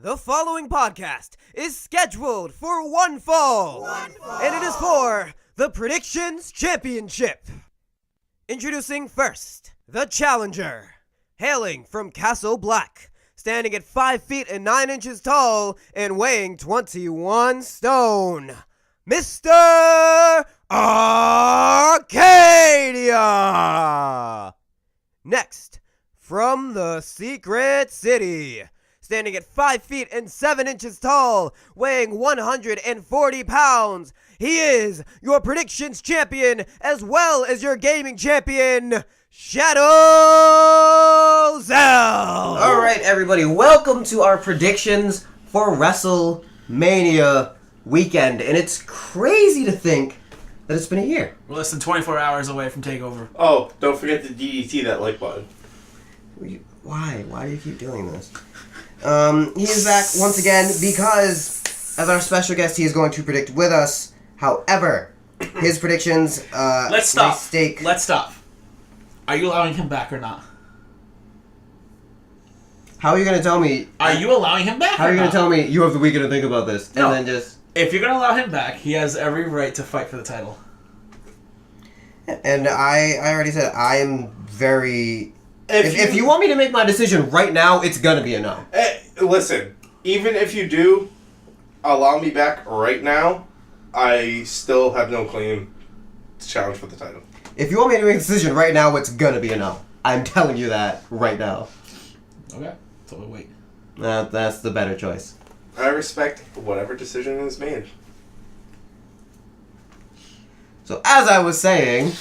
The following podcast is scheduled for one fall, and it is for the Predictions Championship. Introducing first, the challenger, hailing from Castle Black, standing at 5 feet and 9 inches tall and weighing 21 stone, Mr. Arcadia. Next, from the Secret City, standing at 5 feet and 7 inches tall, weighing 140 pounds, he is your predictions champion as well as your gaming champion, Shadow Zel. All right, everybody, welcome to our predictions for Wrestlemania weekend, and it's crazy to think that it's been a year. We're less than 24 hours away from TakeOver. Oh, don't forget to DDT that like button. Why? Why do you keep doing this? He is back once again because, as our special guest, he is going to predict with us. However, his predictions, Let's stop. mistake. Let's stop. Are you allowing him back or not? How are you going to tell me? Are you allowing him back How are or you going not? to tell me you have the weekend to think about this, No. and then just... If you're going to allow him back, he has every right to fight for the title. And I already said I am very... If you want me to make my decision right now, it's going to be a no. Listen, even if you do allow me back right now, I still have no claim to challenge for the title. If you want me to make a decision right now, it's going to be a no. I'm telling you that right now. Okay. So we'll wait. That's the better choice. I respect whatever decision is made. So, as I was saying,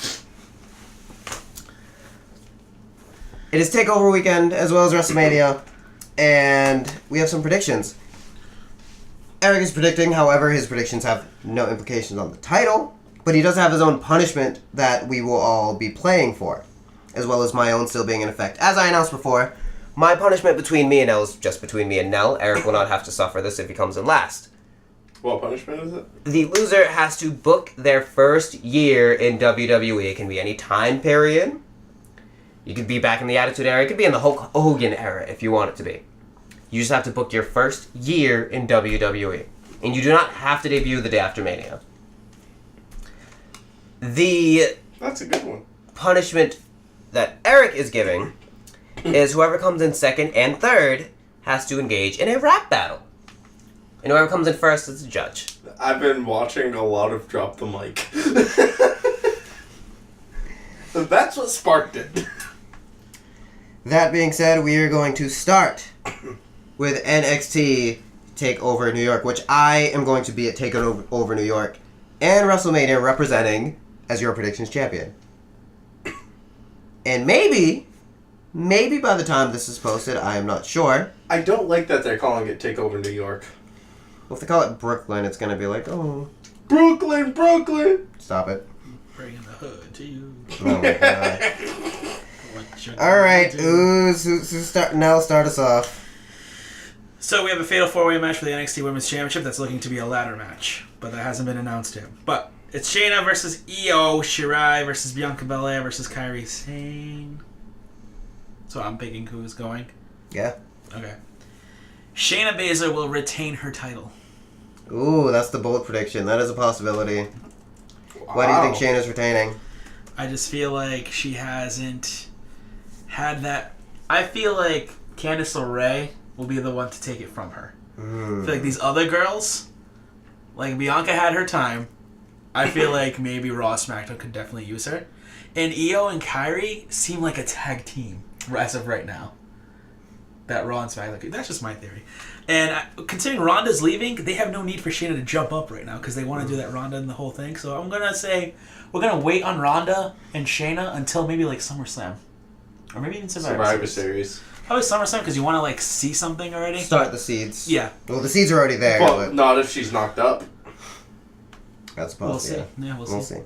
it is TakeOver weekend as well as WrestleMania, and we have some predictions. Eric is predicting, however, his predictions have no implications on the title, but he does have his own punishment that we will all be playing for, as well as my own still being in effect. As I announced before, my punishment between me and Nel is just between me and Nel. Eric will not have to suffer this if he comes in last. What punishment is it? The loser has to book their first year in WWE. It can be any time period. You could be back in the Attitude Era. It could be in the Hulk Hogan era if you want it to be. You just have to book your first year in WWE. And you do not have to debut the day after Mania. That's a good one. Punishment that Eric is giving is whoever comes in second and third has to engage in a rap battle. And whoever comes in first is the judge. I've been watching a lot of Drop the Mic. That's what sparked it. That being said, we are going to start with NXT TakeOver New York, which I am going to be at TakeOver New York and WrestleMania representing as your predictions champion. And maybe by the time this is posted, I am not sure. I don't like that they're calling it TakeOver New York. Well, if they call it Brooklyn, it's going to be like, oh, Brooklyn! stop it. Bringing the hood to you. Oh my god. What you All right, gonna do? Nell, start us off. So we have a fatal 4-way match for the NXT Women's Championship that's looking to be a ladder match, but that hasn't been announced yet. But it's Shayna versus Io Shirai versus Bianca Belair versus Kairi Sane. So I'm picking who's going. Yeah. Okay. Shayna Baszler will retain her title. Ooh, that's the bold prediction. That is a possibility. Wow. Why do you think Shayna's retaining? I just feel like she hasn't had that. I feel like Candice LeRae will be the one to take it from her. I feel like these other girls, like Bianca had her time. I feel like maybe Raw SmackDown could definitely use her. And Io and Kairi seem like a tag team as of right now. That Raw and SmackDown. That's just my theory. And considering Ronda's leaving, they have no need for Shayna to jump up right now because they want to do that Ronda and the whole thing. So I'm going to say we're going to wait on Ronda and Shayna until maybe like SummerSlam. Or maybe even Survivor Series. Probably SummerSlam because you want to like see something already. Start the seeds. Yeah. Well, the seeds are already there. Well, but not if she's knocked up. that's We'll possible. see. Yeah, we'll see.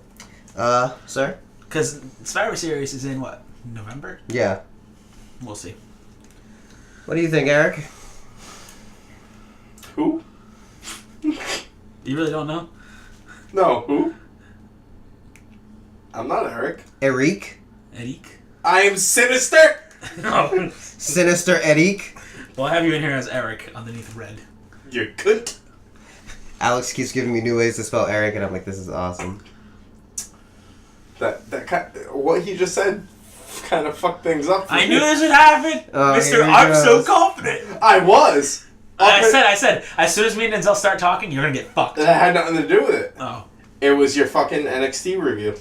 Sir? Because Survivor Series is in what? November? Yeah. We'll see. What do you think, Eric? Who? You really don't know? No, who? I'm not Eric. Eric? Eric? I am Synyster! No. Synyster Eric? Well, I have you in here as Eric underneath red. You couldn't. Alex keeps giving me new ways to spell Eric, and I'm like, this is awesome. What he just said kind of fucked things up for I me. knew this would happen, Mister. here he I'm so goes. confident. I was. I said, as soon as me and Denzel start talking, you're gonna get fucked. That had nothing to do with it. Oh. It was your fucking NXT review.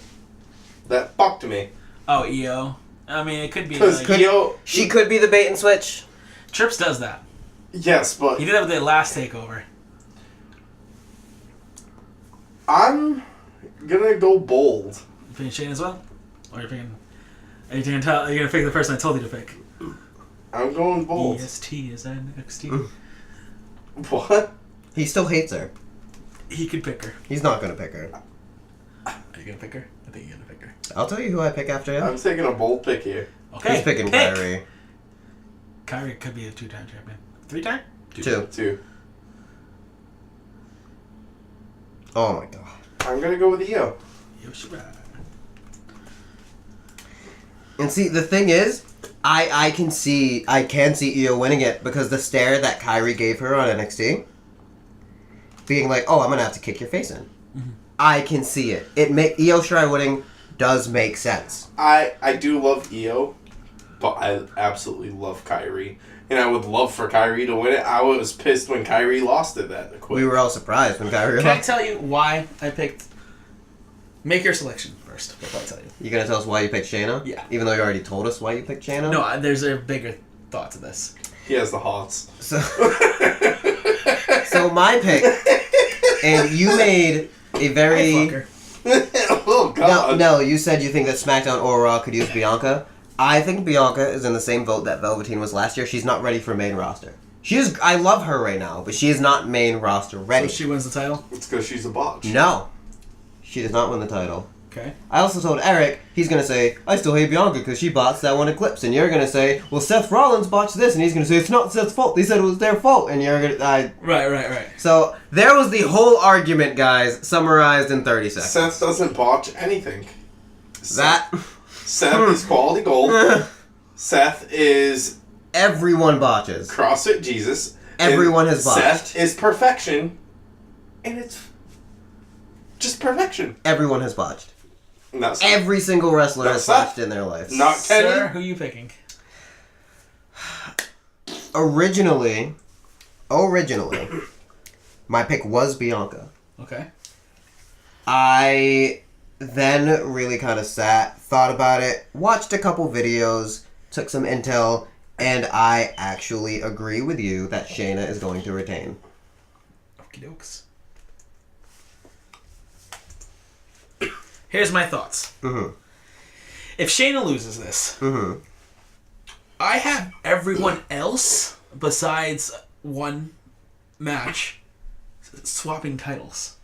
That fucked me. Oh, EO. I mean, it could be. Because Like, She could be the bait and switch. Trips does that. Yes, but He did that with the last takeover. I'm gonna go bold. You picking Shane as well, or are you picking? Are you gonna pick the person I told you to pick? I'm going bold. EST is NXT. What? He still hates her. He could pick her. He's not gonna pick her. Are you gonna pick her? I think you're gonna pick her. I'll tell you who I pick after him. I'm taking a bold pick here. Okay. He's picking pick. Kyrie. Kyrie could be a 2-time champion. 3-time? 2. Oh my god. I'm gonna go with Io. Yoshira. And see, the thing is, I can see Io winning it because the stare that Kyrie gave her on NXT, being like, "Oh, I'm gonna have to kick your face in." Mm-hmm. I can see it. Io Shirai winning does make sense. I do love Io, but I absolutely love Kyrie. And I would love for Kyrie to win it. I was pissed when Kyrie lost it that quick. We were all surprised when Kyrie Can I lost. tell you why I picked? Make your selection first before I tell you. You gonna tell us why you picked Shayna? Yeah. Even though you already told us why you picked Shayna? No, there's a bigger thought to this. He has the hots. So, so my pick, and you made a very... Hey, fucker. Oh god. No, you said you think that SmackDown or Raw could use Bianca. I think Bianca is in the same boat that Velveteen was last year. She's not ready for main roster. I love her right now, but she is not main roster ready. So she wins the title? It's because she's a botch. No. She does not win the title. Okay. I also told Eric, he's going to say, I still hate Bianca because she botched that one Eclipse. And you're going to say, well, Seth Rollins botched this. And he's going to say, it's not Seth's fault. They said it was their fault. And you're going to... Right. So, there was the whole argument, guys, summarized in 30 seconds. Seth doesn't botch anything. That... Seth is quality gold. Seth is Everyone botches. CrossFit Jesus. Everyone And has botched. Seth is perfection. And it's just perfection. Everyone has botched. Not Seth. Every single wrestler No, has Seth. botched in their life. Not Kenny. Sir, who are you picking? Originally, my pick was Bianca. Okay. I then really kind of thought about it, watched a couple videos, took some intel, and I actually agree with you that Shayna is going to retain. Okie dokes. Here's my thoughts. Mm-hmm. If Shayna loses this, Mm-hmm. I have everyone else besides one match swapping titles.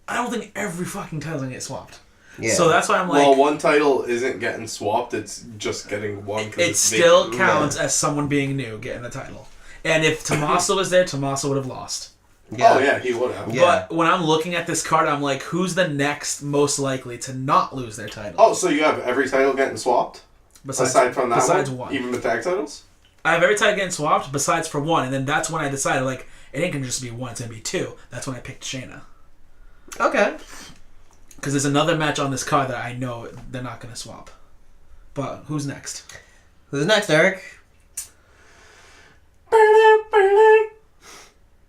I don't think every fucking title's gonna get swapped. Yeah. So that's why I'm like, Well, one title isn't getting swapped. It's just getting one. 'Cause it it's still vacant. counts as someone being new getting the title. And if Tommaso was there, Tommaso would have lost. Yeah. Oh yeah, he would have. Yeah. But when I'm looking at this card, I'm like, who's the next most likely to not lose their title? Oh, so you have every title getting swapped aside from that besides one? one. Even the tag titles? I have every title getting swapped besides for one, and then that's when I decided, like, it ain't gonna just be one, it's gonna be two. That's when I picked Shayna. Okay. Because there's another match on this card that I know they're not gonna swap. But who's next? Who's next, Eric?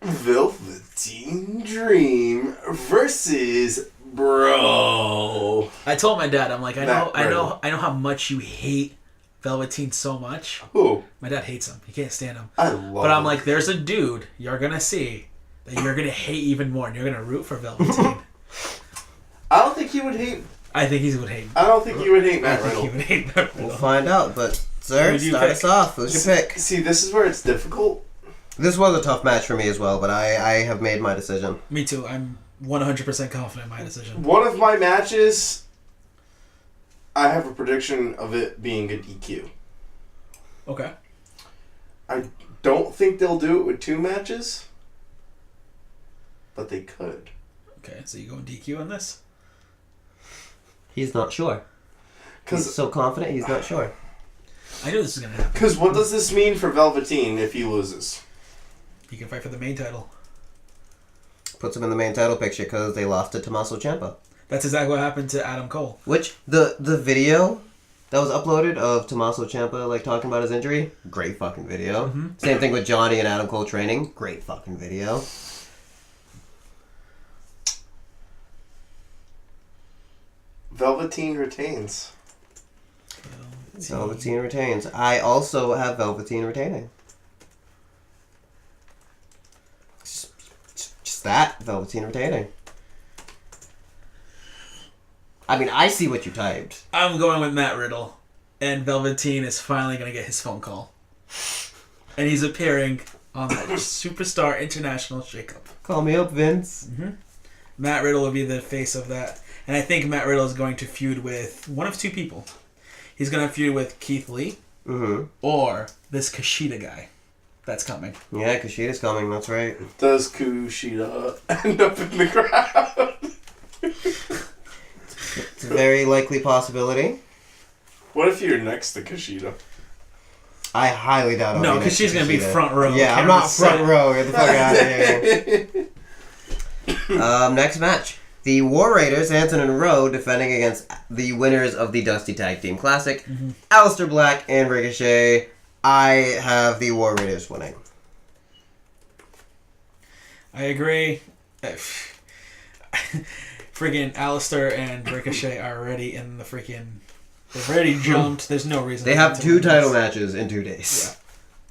Velveteen Dream versus Bro. I told my dad, I'm like, I Matt know how much you hate Velveteen so much. Who? My dad hates him. He can't stand him. I love But I'm him. like, there's a dude you're gonna see that you're gonna hate even more, and you're gonna root for Velveteen. I don't think he would hate. I think he would hate. I don't think he would hate I Matt think he Riddle. would hate Matt We'll Riddle. find out, but sir, Who'd you start pick? us off. Who's your pick? See, this is where it's difficult. This was a tough match for me as well, but I have made my decision. Me too. I'm 100% confident in my decision. One of my matches, I have a prediction of it being a DQ. Okay. I don't think they'll do it with 2 matches, but they could. Okay, so you going DQ on this? He's not sure. He's Because so confident, he's not sure. I knew this was gonna happen. Because what does this mean for Velveteen if he loses? He can fight for the main title. Puts him in the main title picture because they lost to Tommaso Ciampa. That's exactly what happened to Adam Cole. Which, the video that was uploaded of Tommaso Ciampa, like, talking about his injury, great fucking video. Mm-hmm. Same thing with Johnny and Adam Cole training, great fucking video. Velveteen retains. Velveteen retains. I also have Velveteen retaining. Just that, Velveteen retaining. I mean, I see what you typed. I'm going with Matt Riddle. And Velveteen is finally going to get his phone call. And he's appearing on that Superstar International Shakeup. Call me up, Vince. Mm-hmm. Matt Riddle will be the face of that. And I think Matt Riddle is going to feud with one of two people. He's going to feud with Keith Lee or this Kushida guy that's coming. Yeah, Kushida's coming, that's right. Does Kushida end up in the crowd? It's a very likely possibility. What if you're next to Kushida? I highly doubt I'll No, be because next she's to going to be Kushida. front row. Yeah, I'm not front row. Get the fuck out of here. Next match. The War Raiders, Hanson and Rowe, defending against the winners of the Dusty Tag Team Classic, Aleister Black and Ricochet. I have the War Raiders winning. I agree. Freaking Aleister and Ricochet are already in the freaking... They've already jumped. There's no reason. They have 2 title matches in 2 days.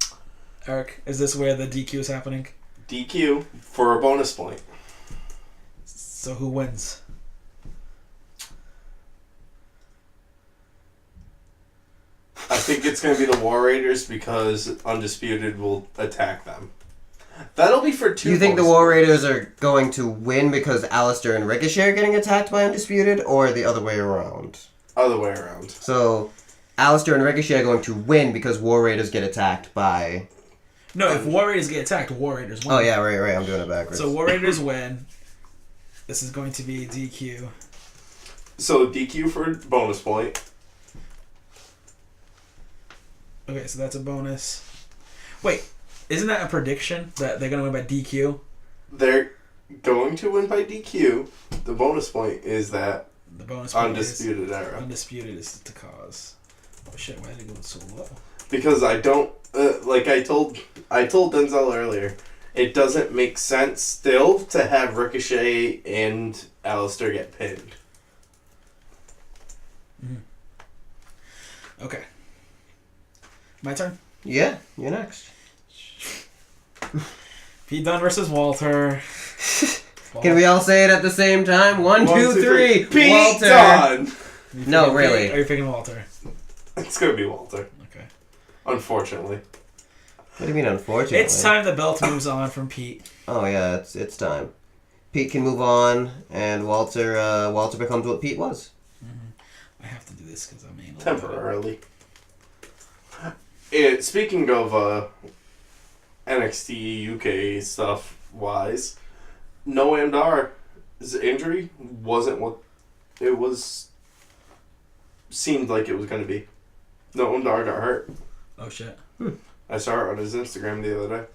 Yeah. Eric, is this where the DQ is happening? DQ for a bonus point. So who wins? I think it's going to be the War Raiders because Undisputed will attack them. That'll be for 2 You think the bonus War Raiders are going to win because Aleister and Ricochet are getting attacked by Undisputed, or the other way around? Other way around. So, Aleister and Ricochet are going to win because War Raiders get attacked by... No, if War Raiders get attacked, War Raiders win. Oh, yeah, right, I'm doing it backwards. So War Raiders win. This is going to be DQ. So DQ for bonus point. Okay, so that's a bonus. Wait, isn't that a prediction that they're going to win by DQ? They're going to win by DQ. The bonus point is that The bonus point Undisputed is era. Undisputed is the cause. Oh shit, why did it go so low? Because I don't like I told Denzel earlier, it doesn't make sense still to have Ricochet and Aleister get pinned. Okay. My turn? Yeah, you're next. Pete Dunne versus Walter. Can we all say it at the same time? 1, 2, 3. Pete Walter. Dunne! No, really. Are you picking Walter? It's gonna be Walter. Okay. Unfortunately. What do you mean, unfortunately? It's time the belt moves on from Pete. Oh yeah, it's time. Pete can move on, and Walter becomes what Pete was. I have to do this because I'm anal. Temporarily. Speaking of NXT UK stuff wise, Noam Dar's injury wasn't what it was seemed like it was going to be. Noam Dar got hurt. Oh shit. I saw it on his Instagram the other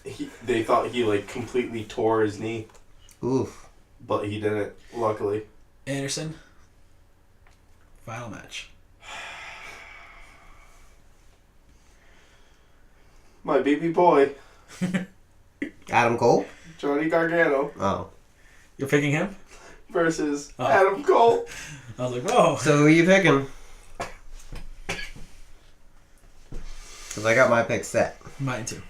day. They thought he like completely tore his knee, Oof. but he didn't, luckily. Anderson. Final match. My baby boy, Adam Cole? Johnny Gargano, Oh. You're picking him? versus Adam Cole. I was like, whoa. So who are you picking? Because I got my pick set. Mine too.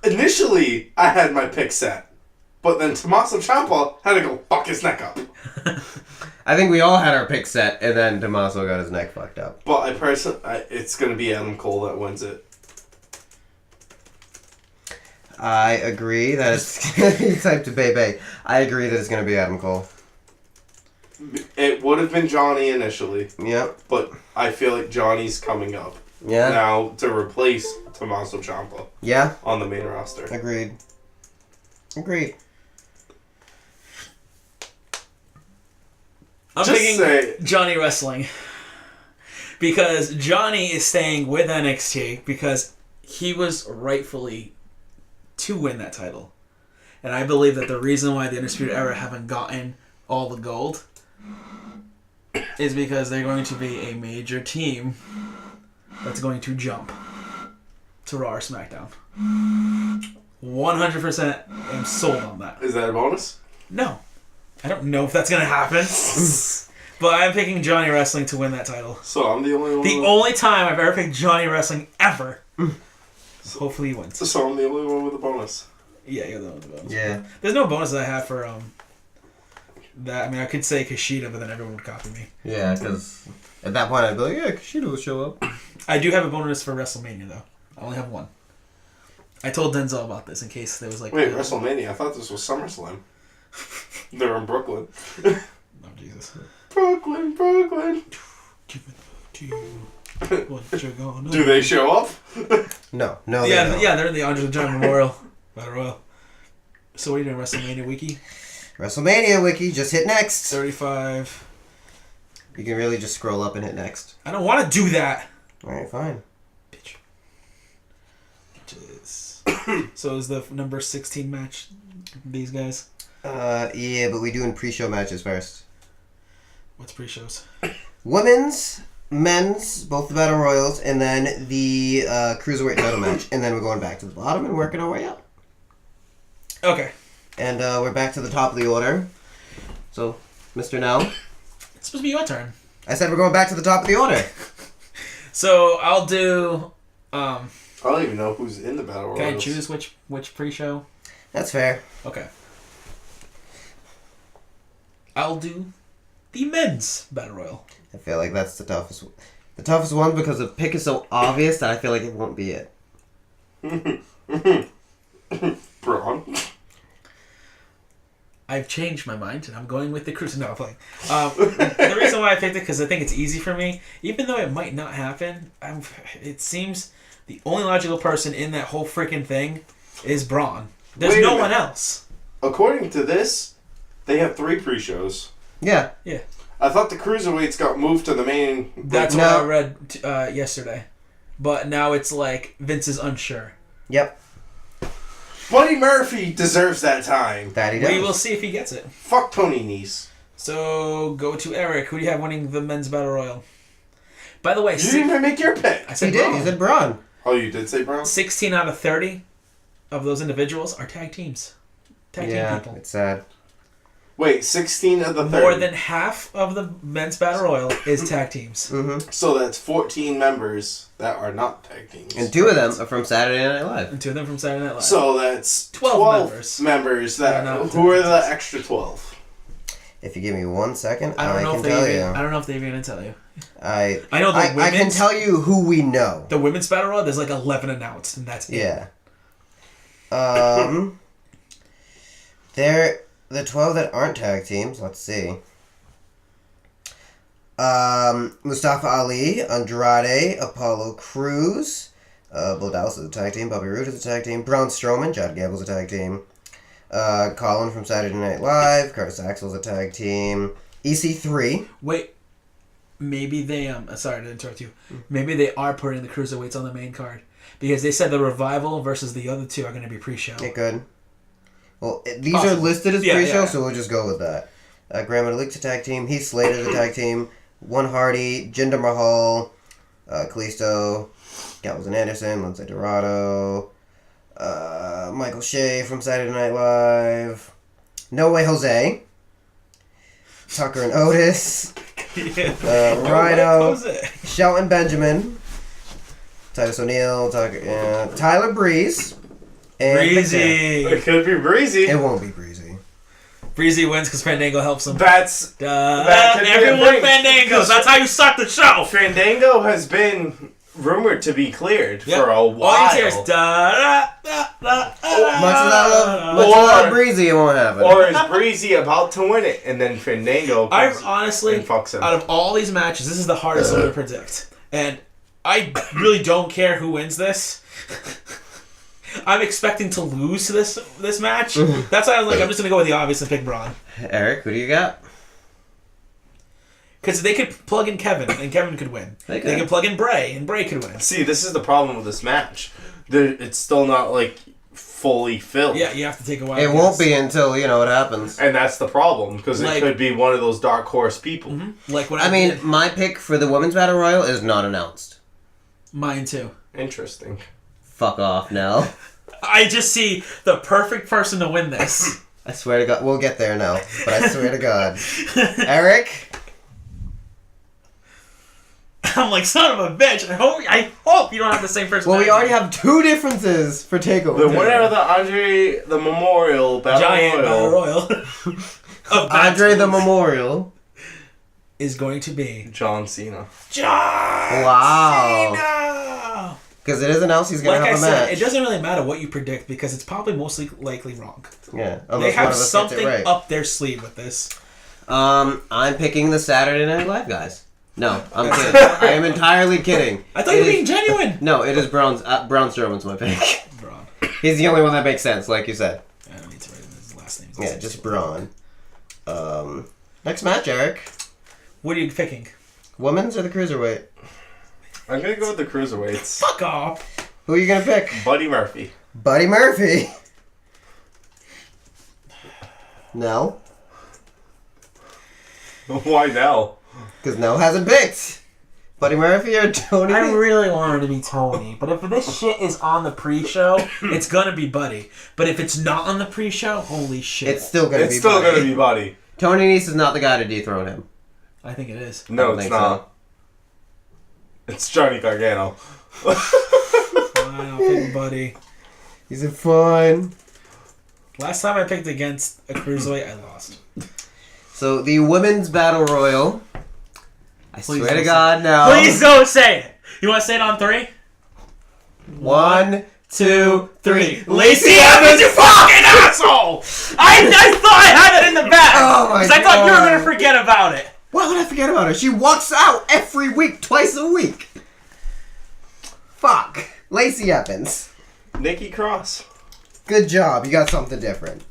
Initially, I had my pick set, but then Tommaso Ciampa had to go fuck his neck up. I think we all had our pick set, and then Tommaso got his neck fucked up. But it's going to be Adam Cole that wins it. I agree that it's... he typed to Bebe. I agree that it's going to be Adam Cole. It would have been Johnny initially, Yep. but I feel like Johnny's coming up Yeah. now to replace Tommaso Ciampa Yeah. on the main roster. Agreed. Agreed. I'm Just picking say- Johnny Wrestling. Because Johnny is staying with NXT because he was rightfully to win that title. And I believe that the reason why the Undisputed Era haven't gotten all the gold is because they're going to be a major team that's going to jump to Raw or SmackDown. 100% am sold on that. Is that a bonus? No. I don't know if that's going to happen. But I'm picking Johnny Wrestling to win that title. So I'm the only one. The only time I've ever picked Johnny Wrestling ever. Hopefully he wins. So I'm the only one with a bonus. Yeah, you're the one with the bonus. Yeah. There's no bonus that I have for that. I mean, I could say Kushida, but then everyone would copy me. Yeah, because at that point I'd be like, yeah, Kushida will show up. I do have a bonus for WrestleMania, though. I only have one. I told Denzel about this in case there was like... Wait, WrestleMania? I thought this was SummerSlam. They're in Brooklyn. Oh, Jesus. Brooklyn. Give it to you. What you gonna Do they show up? No, they don't. Yeah, they're in the Andre the Giant Memorial Battle Royal. So what are you doing, WrestleMania Wiki? WrestleMania Wiki, just hit next. 35. You can really just scroll up and hit next. I don't want to do that. Alright, fine. Bitch. So is the number 16 match these guys? Yeah, but we doing pre-show matches first. What's pre-shows? Women's, men's, both the Battle Royals, and then the Cruiserweight title match. And then we're going back to the bottom and working our way up. Okay. And we're back to the top of the order. So, Mr. Nell. It's supposed to be your turn. I said we're going back to the top of the order. So I'll do... I don't even know who's in the Battle Royals. Can I choose which pre-show? That's fair. Okay. I'll do the men's Battle Royal. I feel like that's the toughest one. The toughest one because the pick is so obvious that I feel like it won't be it. Braun. I've changed my mind, and I'm going with the Cruiser. No, I'm playing. The reason why I picked it, because I think it's easy for me, even though it might not happen, it seems the only logical person in that whole freaking thing is Braun. There's no one else. According to this, they have 3 pre-shows. Yeah. Yeah. I thought the Cruiserweights got moved to the main... That's what I read yesterday. But now it's like Vince is unsure. Yep. Buddy Murphy deserves that time. That he does. We will see if he gets it. Fuck Tony Nese. So, go to Eric. Who do you have winning the men's Battle Royal? By the way... You didn't even make your pick. I said He did. Braun. He said Braun. Oh, you did say Braun? 16 out of 30 of those individuals are tag teams. Tag team people. It's sad. Wait, 16 of the 30. More than half of the men's Battle Royal is tag teams. Mm-hmm. So that's 14 members that are not tag teams. And 2 of them are from Saturday Night Live. And 2 of them from Saturday Night Live. So that's 12 members They're that not who are tag the teams. extra 12? If you give me 1 second, I don't know can if tell they you. I don't know if they're going to tell you. I know the I can women's- tell you who we know. The women's Battle Royal, there's like 11 announced, and that's it. Yeah. They're the 12 that aren't tag teams. Let's see. Mustafa Ali, Andrade, Apollo Crews, Bo Dallas is a tag team, Bobby Roode is a tag team, Braun Strowman, Chad Gable's a tag team, Colin from Saturday Night Live, Curtis Axel's a tag team, EC3. Wait, maybe they sorry to interrupt you. Maybe they are putting the cruiserweights on the main card because they said the Revival versus the other 2 are going to be pre-show. It could. Well, these Possible. are listed as Yeah, pre-show, yeah. so we'll just go with that. Graham Malik's a tag team, Heath Slater's a tag team, One Hardy, Jinder Mahal, Kalisto, Gallows and Anderson, Lindsay Dorado, Michael Shea from Saturday Night Live, No Way Jose, Tucker and Otis, Rhino, Shelton Benjamin, Titus O'Neil, Tyler Breeze, and Breezy. It could be Breezy. It won't be Breezy. Breezy wins because Fandango helps him. That could be a Everyone thing. Fandangos. That's how you start the show. Fandango has been rumored to be cleared for a while. All you hear is da da da da. Much as I love Breezy, it won't happen. Or is Breezy about to win it, and then Fandango I comes honestly, and fucks him? out of all these matches, this is the hardest one to predict. And I really don't care who wins this. I'm expecting to lose this match. That's why I was like, I'm just going to go with the obvious and pick Braun. Eric, who do you got? Because they could plug in Kevin, and Kevin could win. They could plug in Bray, and Bray could win. See, this is the problem with this match. It's still not, like, fully filled. Yeah, you have to take a while. It won't be until, you know, it happens. And that's the problem, because Like- it could be one of those dark horse people. Mm-hmm. Like when I mean, my pick for the Women's Battle Royal is not announced. mine too. Interesting. Fuck off, Nell. I just see the perfect person to win this. I swear to God. We'll get there now, but I swear to God. Eric? I'm like, son of a bitch. I hope you don't have the same person. Well, we already have 2 differences for TakeOver. The winner of the Andre the Memorial Battle Giant Battle Royal Royal. Andre the Memorial. is going to be John Cena. John Wow. Cena! Because it is announced he's going Like to I have a said, match. it doesn't really matter what you predict because it's probably mostly likely wrong. Yeah. They Unless one have of us gets something it right. up their sleeve with this. I'm picking the Saturday Night Live guys. No, I'm kidding. I am entirely kidding. I thought you were being genuine. No, it is Braun Strowman's my pick. Braun. He's the only one that makes sense, like you said. I don't need to write his last name. Yeah, just Braun. Next match, Eric. What are you picking? Women's or the Cruiserweight? I'm going to go with the Cruiserweights. Fuck off. Who are you going to pick? Buddy Murphy. Buddy Murphy. No. Why now? Because Nell hasn't picked. Buddy Murphy or Tony? I really wanted to be Tony, but if this shit is on the pre-show, it's gonna be Buddy. But if it's not on the pre-show, holy shit. It's still going to be It's still Buddy. going to be Buddy. Tony Nese is not the guy to dethrone him. I think it is. I No, don't it's think not. It's Johnny Gargano. Fine, I'll pick Buddy. He's a fun. Last time I picked against a cruiserweight, I lost. So, the Women's Battle Royal. I Please swear to don't God, no. Please don't say it. You want to say it on 3? 1, 2, 3. Lacey Evans, you fucking asshole! I thought I had it in the bag. Oh my Because I thought you were God. gonna forget about it. Why would I forget about her? She walks out every week, twice a week. Fuck. Lacey Evans. Nikki Cross. Good job. You got something different.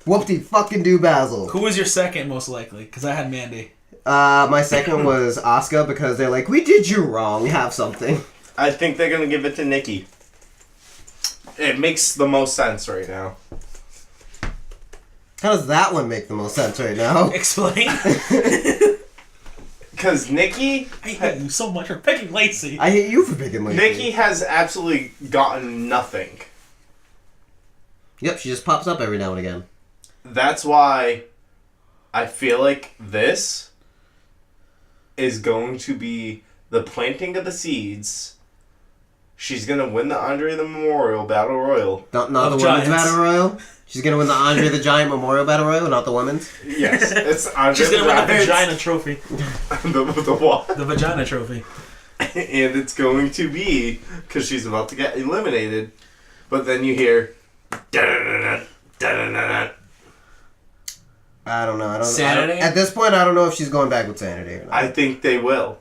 Whoop-de fucking do Basil. Who was your second most likely? Because I had Mandy. My second was Asuka because they're like, we did you wrong. Have something. I think they're going to give it to Nikki. It makes the most sense right now. How does that one make the most sense right now? Explain. Because Nikki... I hate you so much for picking Lacey. I hate you for picking Lacey. Nikki has absolutely gotten nothing. Yep, she just pops up every now and again. That's why I feel like this is going to be the planting of the seeds. She's going to win the Andre the Memorial Battle Royal. Not Of the Women's Giants. Battle Royal? She's gonna win the Andre the Giant Memorial Battle Royal, not the women's? Yes, it's Andre She's gonna win the Giants. vagina trophy. the what? The vagina trophy. And it's going to be because she's about to get eliminated. But then you hear. Da-da-da-da, da-da-da-da. I don't know. Sanity? At this point, I don't know if she's going back with Sanity or not. I think they will.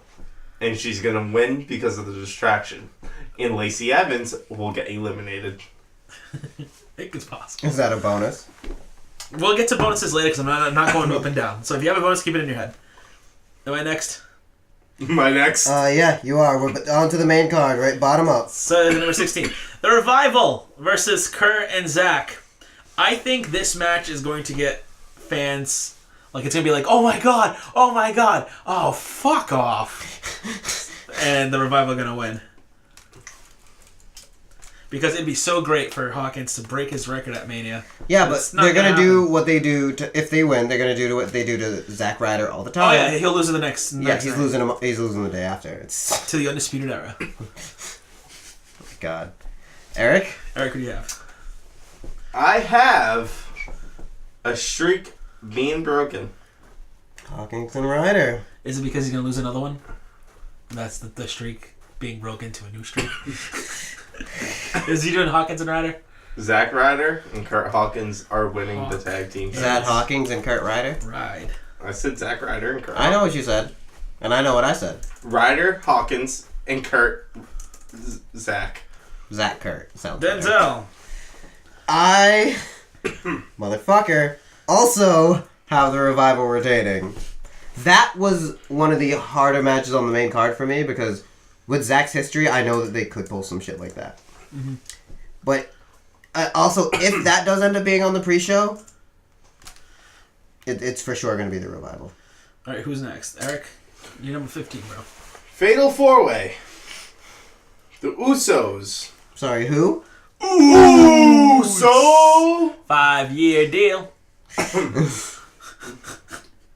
And she's going to win because of the distraction. And Lacey Evans will get eliminated. I think it's possible. Is that a bonus? We'll get to bonuses later because I'm not going up and down. So if you have a bonus, keep it in your head. Am I next? My next. Yeah, you are. We're on to the main card, right? Bottom up. So number 16. The Revival versus Kurt and Zach. I think this match is going to get fans... Like, it's going to be like, oh my god, oh fuck off. And the Revival are going to win. Because it'd be so great for Hawkins to break his record at Mania. Yeah, It's but not they're gonna gonna do happen. what they do to, if they win. They're gonna do what they do to Zack Ryder all the time. Oh yeah, he'll lose in the next Yeah, next he's night. losing. He's losing the day after. It's To the Undisputed Era. God. Eric, Eric, what do you have? I have a streak being broken. Hawkins and Ryder. Is it because he's going to lose another one? That's the streak being broken to a new streak? Is he doing Hawkins and Ryder? Zack Ryder and Kurt Hawkins are winning the tag team. Is that Hawkins and Kurt Ryder? Ride. I said Zack Ryder and Kurt. I know what you said, and I know what I said. Ryder, Hawkins, and Kurt. Zach. Zach Kurt. Sounds better. Denzel. I, motherfucker, also have the Revival retaining. That was one of the harder matches on the main card for me because with Zach's history, I know that they could pull some shit like that. Mm-hmm. But also, if that does end up being on the pre-show, it's for sure going to be the Revival. All right, who's next? Eric, you're number 15, bro. Fatal 4-Way. The Usos. Sorry, who? Uso 5-year deal.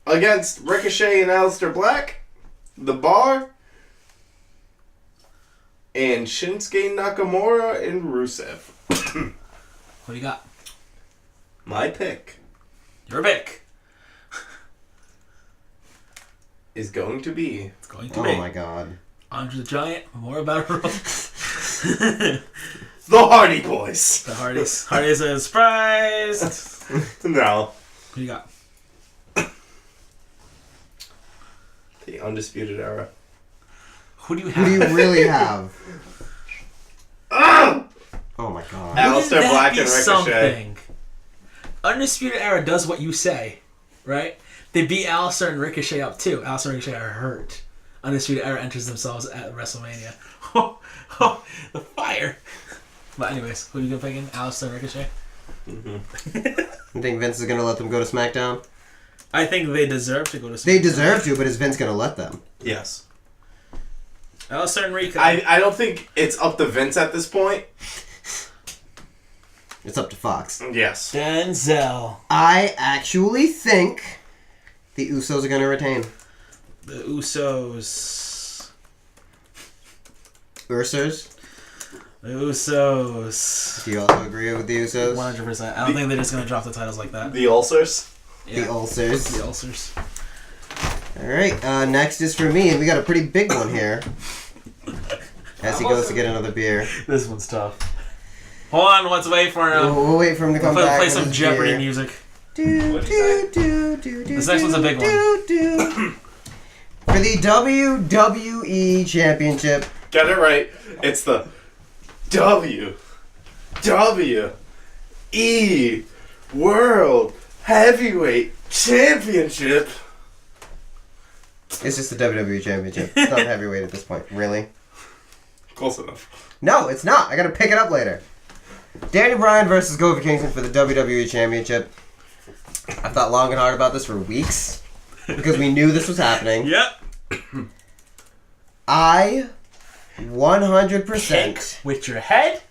Against Ricochet and Aleister Black. The Bar. And Shinsuke Nakamura and Rusev. What do you got? My pick Your pick. is going to be... It's going to be. Oh my god. Andre the Giant, Memorial Battle Royal. The Hardy Boys. The Hardys. Hardys are surprised. No. What do you got? The Undisputed Era. Who do you Who have? do you really have? Ah! Oh my god. Aleister Wouldn't that Black be and Ricochet. something? Undisputed Era does what you say, right? They beat Aleister and Ricochet up too. Aleister and Ricochet are hurt. Undisputed Era enters themselves at WrestleMania. The fire. But anyways, who are you gonna pick in? Aleister and Ricochet? You think Vince is going to let them go to SmackDown? I think they deserve to go to SmackDown. They deserve to, but is Vince going to let them? Yes. Aleister and Ricochet. I don't think it's up to Vince at this point. It's up to Fox. Yes. Denzel. I actually think the Usos are going to retain. The Usos. Ursers? The Usos. Do you also agree with the Usos? 100%. I don't think they're just going to drop the titles like that. The Ulcers. The Ulcers. The Ulcers. Alright, next is for me, and we got a pretty big one here. As he goes to get another beer. This one's tough. Hold on, let's wait for him. We'll wait for him to come back. Play with some his Jeopardy beer. music. This next one's a big one. For the WWE Championship. Get it right. It's the WWE World Heavyweight Championship. It's just the WWE Championship. It's not heavyweight at this point. Really? Close enough. No, it's not. I gotta pick it up later. Daniel Bryan versus Kofi Kingston for the WWE Championship. I thought long and hard about this for weeks. Because we knew this was happening. Yep. I 100%... With your head,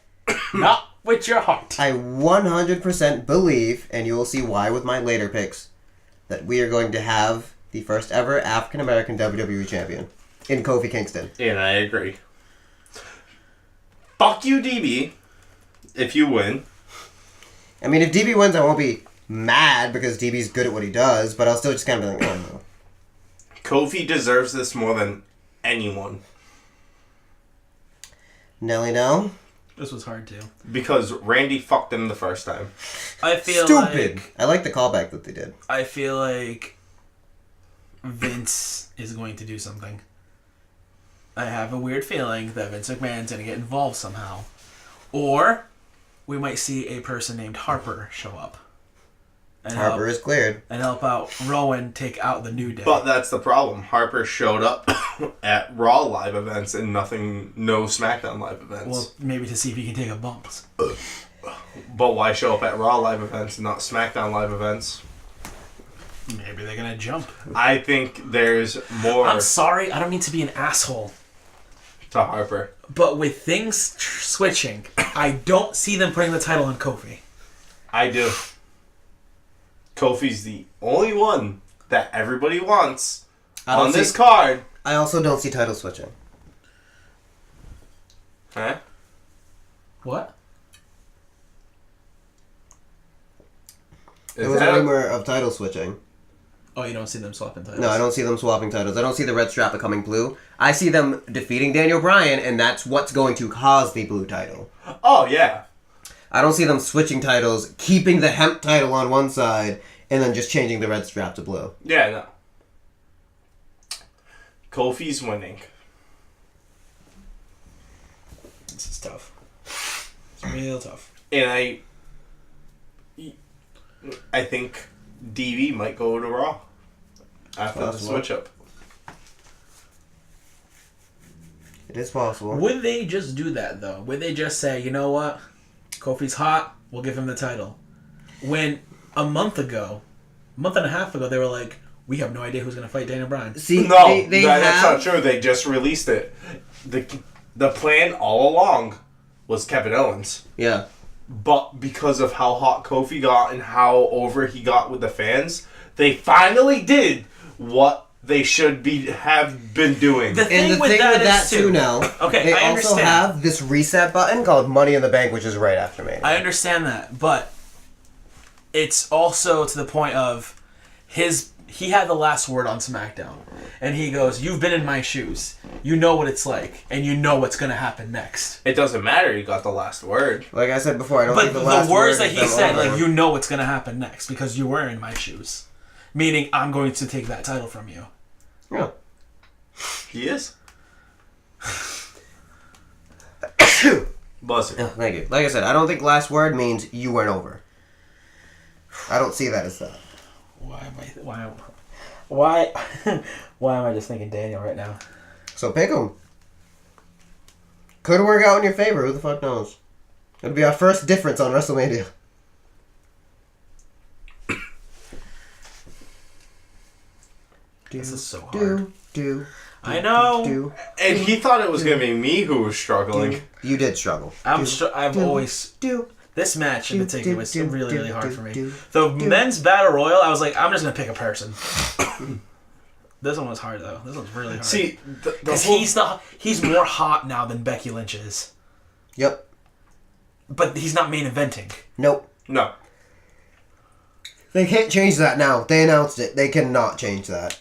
not with your heart. I 100% believe, and you will see why with my later picks, that we are going to have the first ever African-American WWE champion in Kofi Kingston. And I agree. Fuck you, DB. If you win. I mean, if DB wins, I won't be mad because DB's good at what he does, but I'll still just kind of be like, oh no. Kofi deserves this more than anyone. Nelly Nell? This was hard too. Because Randy fucked him the first time. I feel Stupid! like I like the callback that they did. I feel like Vince is going to do something. I have a weird feeling that Vince McMahon's going to get involved somehow. Or we might see a person named Harper show up. And Harper is cleared. And help out Rowan take out the New Day. But that's the problem. Harper showed up at Raw live events and no SmackDown live events. Well, maybe to see if he can take a bump. But why show up at Raw live events and not SmackDown live events? Maybe they're going to jump. I think there's more I'm sorry, I don't mean to be an asshole. to Harper. But with things switching, I don't see them putting the title on Kofi. I do. Kofi's the only one that everybody wants on this card. I also don't see title switching. Huh? What? There was a rumor of title switching. Oh, you don't see them swapping titles? No, I don't see them swapping titles. I don't see the red strap becoming blue. I see them defeating Daniel Bryan, and that's what's going to cause the blue title. Oh, yeah. I don't see them switching titles, keeping the hemp title on one side, and then just changing the red strap to blue. Yeah, no. Kofi's winning. This is tough. It's real tough. And I think DB might go to Raw. after the Possible. switch up. It is possible. Would they just do that, though? Would they just say, you know what? Kofi's hot, we'll give him the title. When a month and a half ago, they were like, we have no idea who's going to fight Daniel Bryan. See, No, they that's have... not true. They just released it. The plan all along was Kevin Owens. Yeah. But because of how hot Kofi got and how over he got with the fans, they finally did what they should have been doing. The And thing the with thing that with that is, too now, Okay, they I also understand. have this reset button called Money in the Bank, which is right after Mania. I understand that, but it's also to the point of he had the last word on SmackDown, and he goes, "You've been in my shoes. You know what it's like, and you know what's going to happen next." It doesn't matter. He got the last word. Like I said before, I don't But think the the last words word that is he them said, over. like, you know what's going to happen next because you were in my shoes, meaning I'm going to take that title from you. Yeah. He is. Bless Yeah, you. thank you. Like I said, I don't think last word means you went over. I don't see that as that. Why am I just thinking Daniel right now? So pick them. Could work out in your favor. Who the fuck knows? It'll be our first difference on WrestleMania. This is so hard. I know. Do. And he thought it was going to be me who was struggling. You did struggle. I've always... Do. This match in particular was really, really hard for me. do, The men's battle royal, I was like, I'm just going to pick a person. This one was hard, though. This one's really hard. See, the Because whole... he's more hot now than Becky Lynch is. Yep. But he's not main eventing. Nope. No. They can't change that now. They announced it. They cannot change that.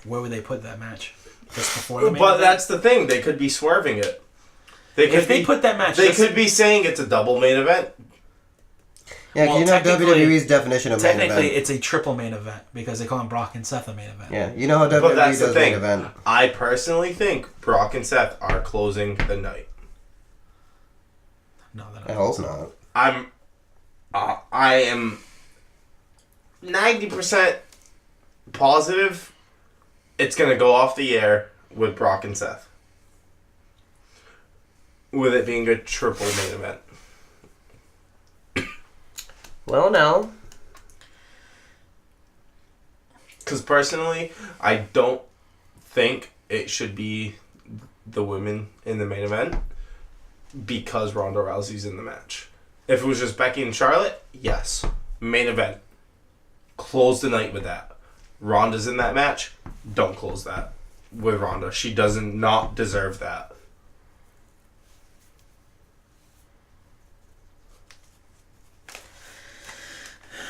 Where would they put that match? Just before the main But event? that's the thing. They could be swerving it. If they put that match... They just- could be saying it's a double main event. Yeah, Well, you know technically- WWE's definition of main Technically, event. it's a triple main event because they call him Brock and Seth a main event. Yeah, you know how WWE But that's the does main thing. event. I personally think Brock and Seth are closing the night. No, I hope not. I am 90% positive it's going to go off the air with Brock and Seth. With it being a triple main event. Well, now. Because personally, I don't think it should be the women in the main event because Ronda Rousey's in the match. If it was just Becky and Charlotte, yes. Main event. Close the night with that. Ronda's in that match, don't close that with Ronda. She does not deserve that.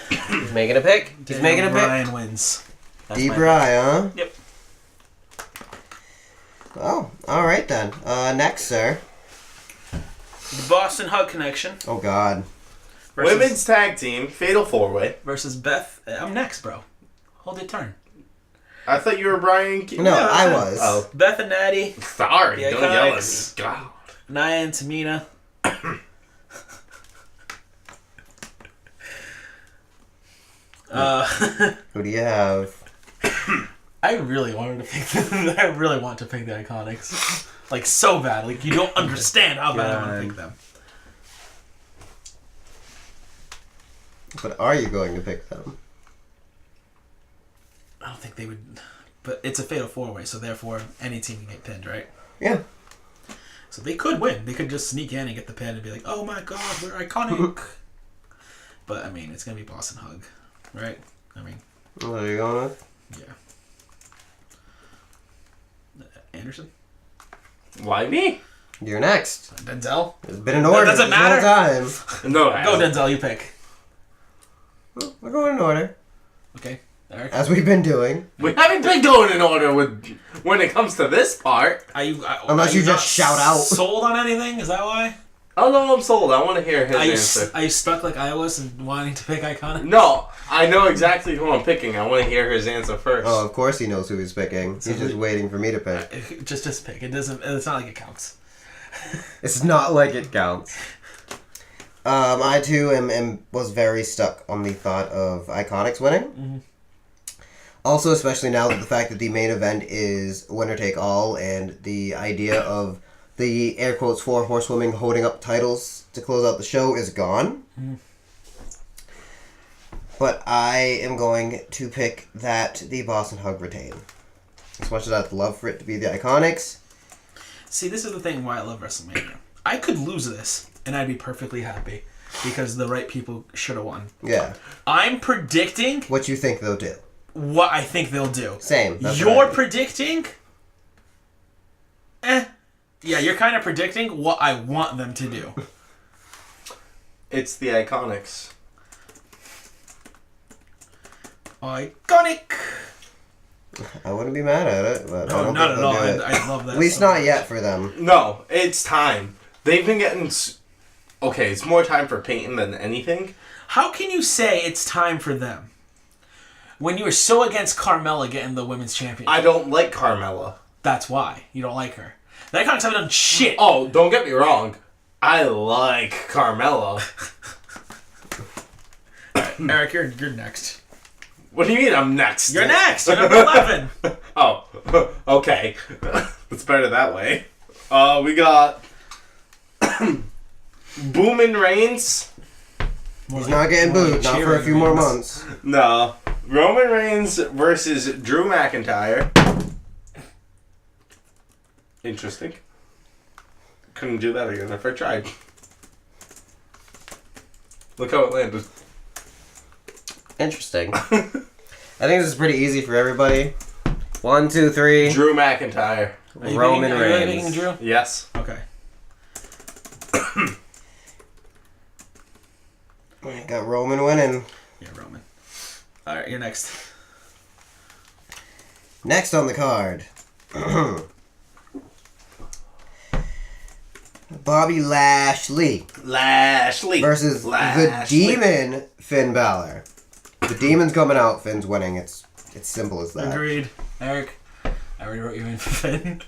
He's making a pick. He's making a pick. Bryan wins. That's my D-Bry, huh? pick. Yep. Oh, alright then. Next, sir. The Boston Hug Connection Oh, God. versus, Women's tag team, Fatal 4-Way. versus Beth. I'm next, bro. Hold your turn. I thought you were Brian... No, I was. Oh, Beth and Natty, sorry. The Don't yell at me. Iconics. God. Nia and Tamina. Who do you have? I really wanted to pick. I really want to pick the Iconics, like so bad. Like you don't understand how bad I want to pick them. But are you going to pick them? I don't think they would. But it's a fatal 4-way, so therefore any team can get pinned, right? Yeah. So they could win. They could just sneak in and get the pin and be like, "Oh my God, we're iconic." But I mean, it's gonna be Boston Hug, right? I mean, What are you going with? yeah. Anderson, Why me? You're next. Denzel. It's been an order does it this whole matter? time. No, Go Denzel. You pick. We're going in order. Okay. Eric. As we've been doing. We haven't been going in order with when it comes to this part. Unless are you just not shout out. Sold on anything? Is that why? Oh no, I'm sold. I want to hear his answer. Are you stuck like I was and wanting to pick iconic? No, I know exactly who I'm picking. I want to hear his answer first. Oh, of course he knows who he's picking. He's just waiting for me to pick. Just pick. It doesn't. It's not like it counts. It's not like it counts. I too was very stuck on the thought of Iconics winning. Also, especially now that the fact that the main event is winner take all, and the idea of the air quotes 4 horsewomen holding up titles to close out the show is gone. Mm. But I am going to pick that the Boston Hug retain. As much as I'd love for it to be the Iconics. See, this is the thing why I love WrestleMania. I could lose this, and I'd be perfectly happy. Because the right people should have won. Yeah. I'm predicting... What you think they'll do. What I think they'll do. Same. You're predicting... Yeah, you're kind of predicting what I want them to do. It's the Iconics. Iconic! I wouldn't be mad at it, but I No, don't not think at all. they'll do it. I love that. At least so not much. yet for them. No, it's time. They've been getting... Okay, it's more time for Peyton than anything. How can you say it's time for them when you were so against Carmella getting the women's championship? I don't like Carmella. That's why. You don't like her. The Iconics haven't done shit. Oh, don't get me wrong. I like Carmella. Eric, you're next. What do you mean I'm next? You're next. You're number 11. Oh, okay. It's better that way. We got Boomin' Reigns. He's not getting booed, not for a few more months. No. Roman Reigns versus Drew McIntyre. Interesting. Couldn't do that again if I tried. Look how it landed. Interesting. I think this is pretty easy for everybody. 1, 2, 3. Drew McIntyre. Roman Are you really Reigns. picking Drew? Yes. Okay. Got Roman winning. Yeah, Roman. Alright, you're next. Next on the card. Bobby Lashley versus the Demon Finn Balor. The Demon's coming out, Finn's winning. It's simple as that. Agreed. Eric, I already wrote you in for Finn.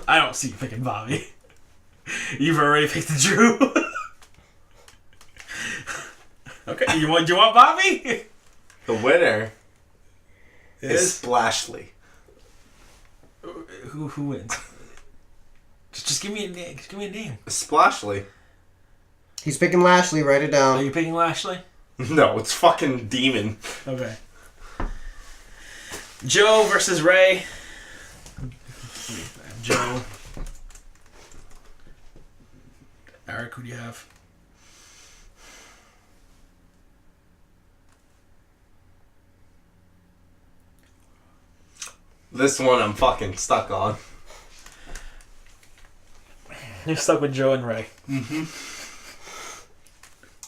I don't see you picking Bobby. You've already picked the Drew. Okay, do you want Bobby? The winner Is Splashley. who wins? Just give me a name. Just give me a name. Splashley. He's picking Lashley. Write it Are down. you picking Lashley? No, it's fucking Demon. Okay. Joe versus Ray. Joe. Eric, who do you have? This one I'm fucking stuck on. You're stuck with Joe and Ray. Mm-hmm.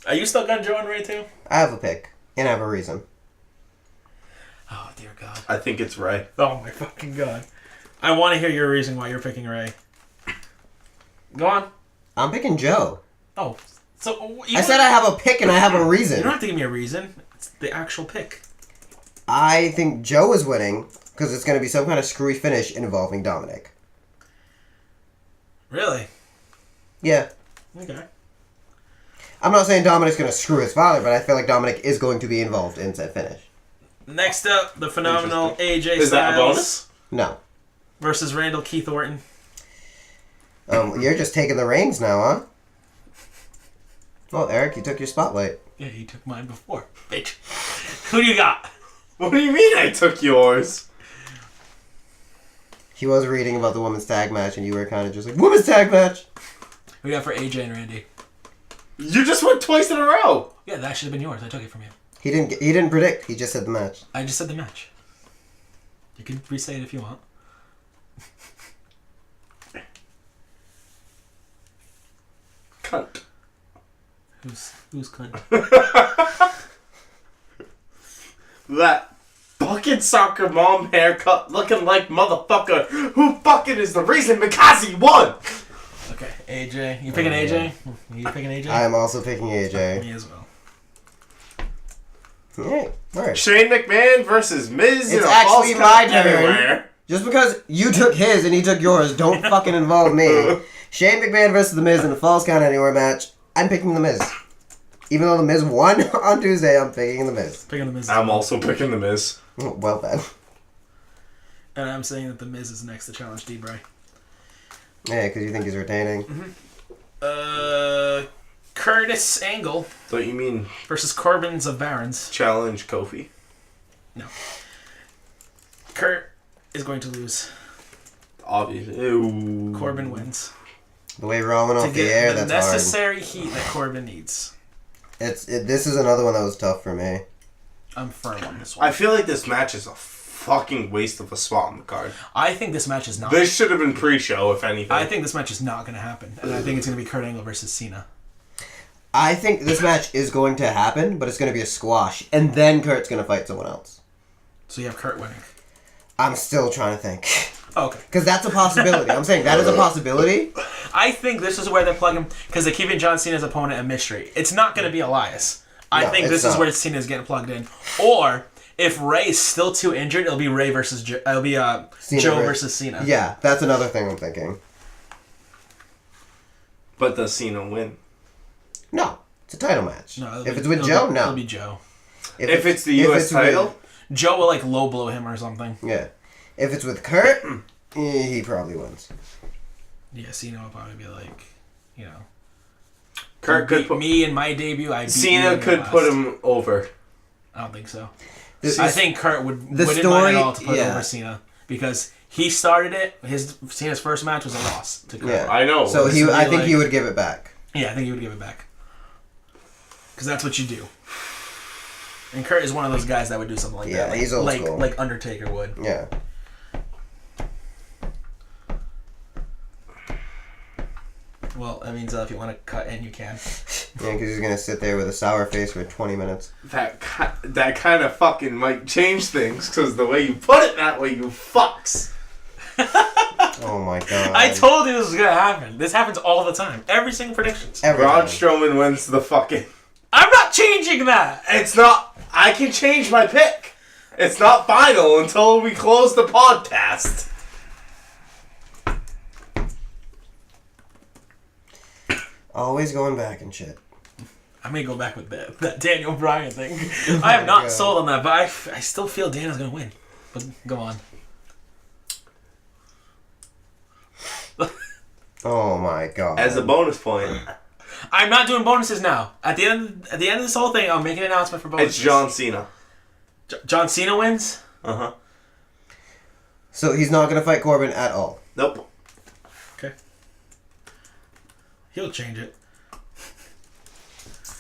Are you stuck on Joe and Ray too? I have a pick, and I have a reason. Oh, dear God. I think it's Ray. Oh, my fucking God. I want to hear your reason why you're picking Ray. Go on. I'm picking Joe. Oh, so... I said I have a pick and I have a reason. You don't have to give me a reason. It's the actual pick. I think Joe is winning because it's going to be some kind of screwy finish involving Dominic. Really? Yeah. Okay. I'm not saying Dominic's going to screw his father, but I feel like Dominic is going to be involved in said finish. Next up, the phenomenal AJ Styles. Is that a bonus? No. Versus Randall Keith Orton. You're just taking the reins now, huh? Well, Eric, you took your spotlight. Yeah, you took mine before, bitch. Who do you got? What do you mean I took yours? He was reading about the women's tag match, and you were kind of just like, women's tag match! Who do you got for AJ and Randy? You just went twice in a row. Yeah, that should have been yours. I took it from you. He didn't predict. He just said the match. I just said the match. You can re-say it if you want. Cunt. Who's cunt? That fucking soccer mom haircut looking like motherfucker who fucking is the reason Mikaze won. Okay, AJ. You picking AJ? You picking AJ? I am also picking AJ. Me as well. Yeah, alright. Shane McMahon versus Miz in It's a actually false my count turn. anywhere. Just because you took his and he took yours, don't fucking involve me. Shane McMahon versus The Miz in a Falls Count Anywhere match. I'm picking The Miz. Even though The Miz won on Tuesday, I'm picking The Miz. Picking the Miz. I'm also picking the Miz. Well then. And I'm saying that The Miz is next to challenge D-Bray. Yeah, because you think he's retaining. Curtis Angle Don't you mean versus Corbin's of Barons. challenge Kofi? No. Kurt is going to lose. Obviously. Ew. Corbin wins. The way rolling To off the air, get the that's hard. necessary heat that Corbin needs. This is another one that was tough for me. I'm firm on this one. I feel like this match is a fucking waste of a spot on the card. I think this match is not. This should have been pre-show, if anything. I think this match is not going to happen. And I think it's going to be Kurt Angle versus Cena. I think this match is going to happen, but it's going to be a squash, and then Kurt's going to fight someone else. So you have Kurt winning. I'm still trying to think. Okay. Because that's a possibility. I'm saying that is a possibility. I think this is where they're plugging, because they're keeping John Cena's opponent a mystery. It's not going to be Elias. I No, think this it's is where not. Cena's getting plugged in. Or if Ray is still too injured, it'll be Ray versus it'll be Cena Joe Ray. versus Cena. Yeah, that's another thing I'm thinking. But does Cena win? No, it's a title match. No, If it's with Joe, no. It'll be Joe. If it's the if U.S. it's title? Joe will like low blow him or something. Yeah. If it's with Kurt, he probably wins. Yeah, Cena will probably be like, you know, Kurt could put... me in my debut. I beat you Cena in could your put last. him over. I don't think so. This I is- think Kurt wouldn't story- mind at all to put yeah. over Cena because he started it. Cena's first match was a loss to Kurt. Yeah. I know. So This would be I think like- he would give it back. Yeah, I think he would give it back. Because that's what you do. And Kurt is one of those guys that would do something like Yeah, that. Like, he's old school. Like Undertaker would. Yeah. Well, that means if you want to cut in, you can. Yeah, because he's going to sit there with a sour face for 20 minutes. That kind of fucking might change things, because the way you put it that way, you fucks. Oh my god. I told you this was going to happen. This happens all the time. Every single predictions. Every Braun time. Strowman wins the fucking... I'm not changing that! It's not... I can change my pick. It's not final until we close the podcast. Always going back and shit. I may go back with that Daniel Bryan thing. I am not God. sold on that, but I still feel Daniel's going to win. But go on. Oh my god. As a bonus point, I'm not doing bonuses now. At the end of this whole thing, I'll make an announcement for bonuses. it's John Cena. John Cena wins? Uh-huh. So he's not going to fight Corbin at all. Nope. Okay. He'll change it.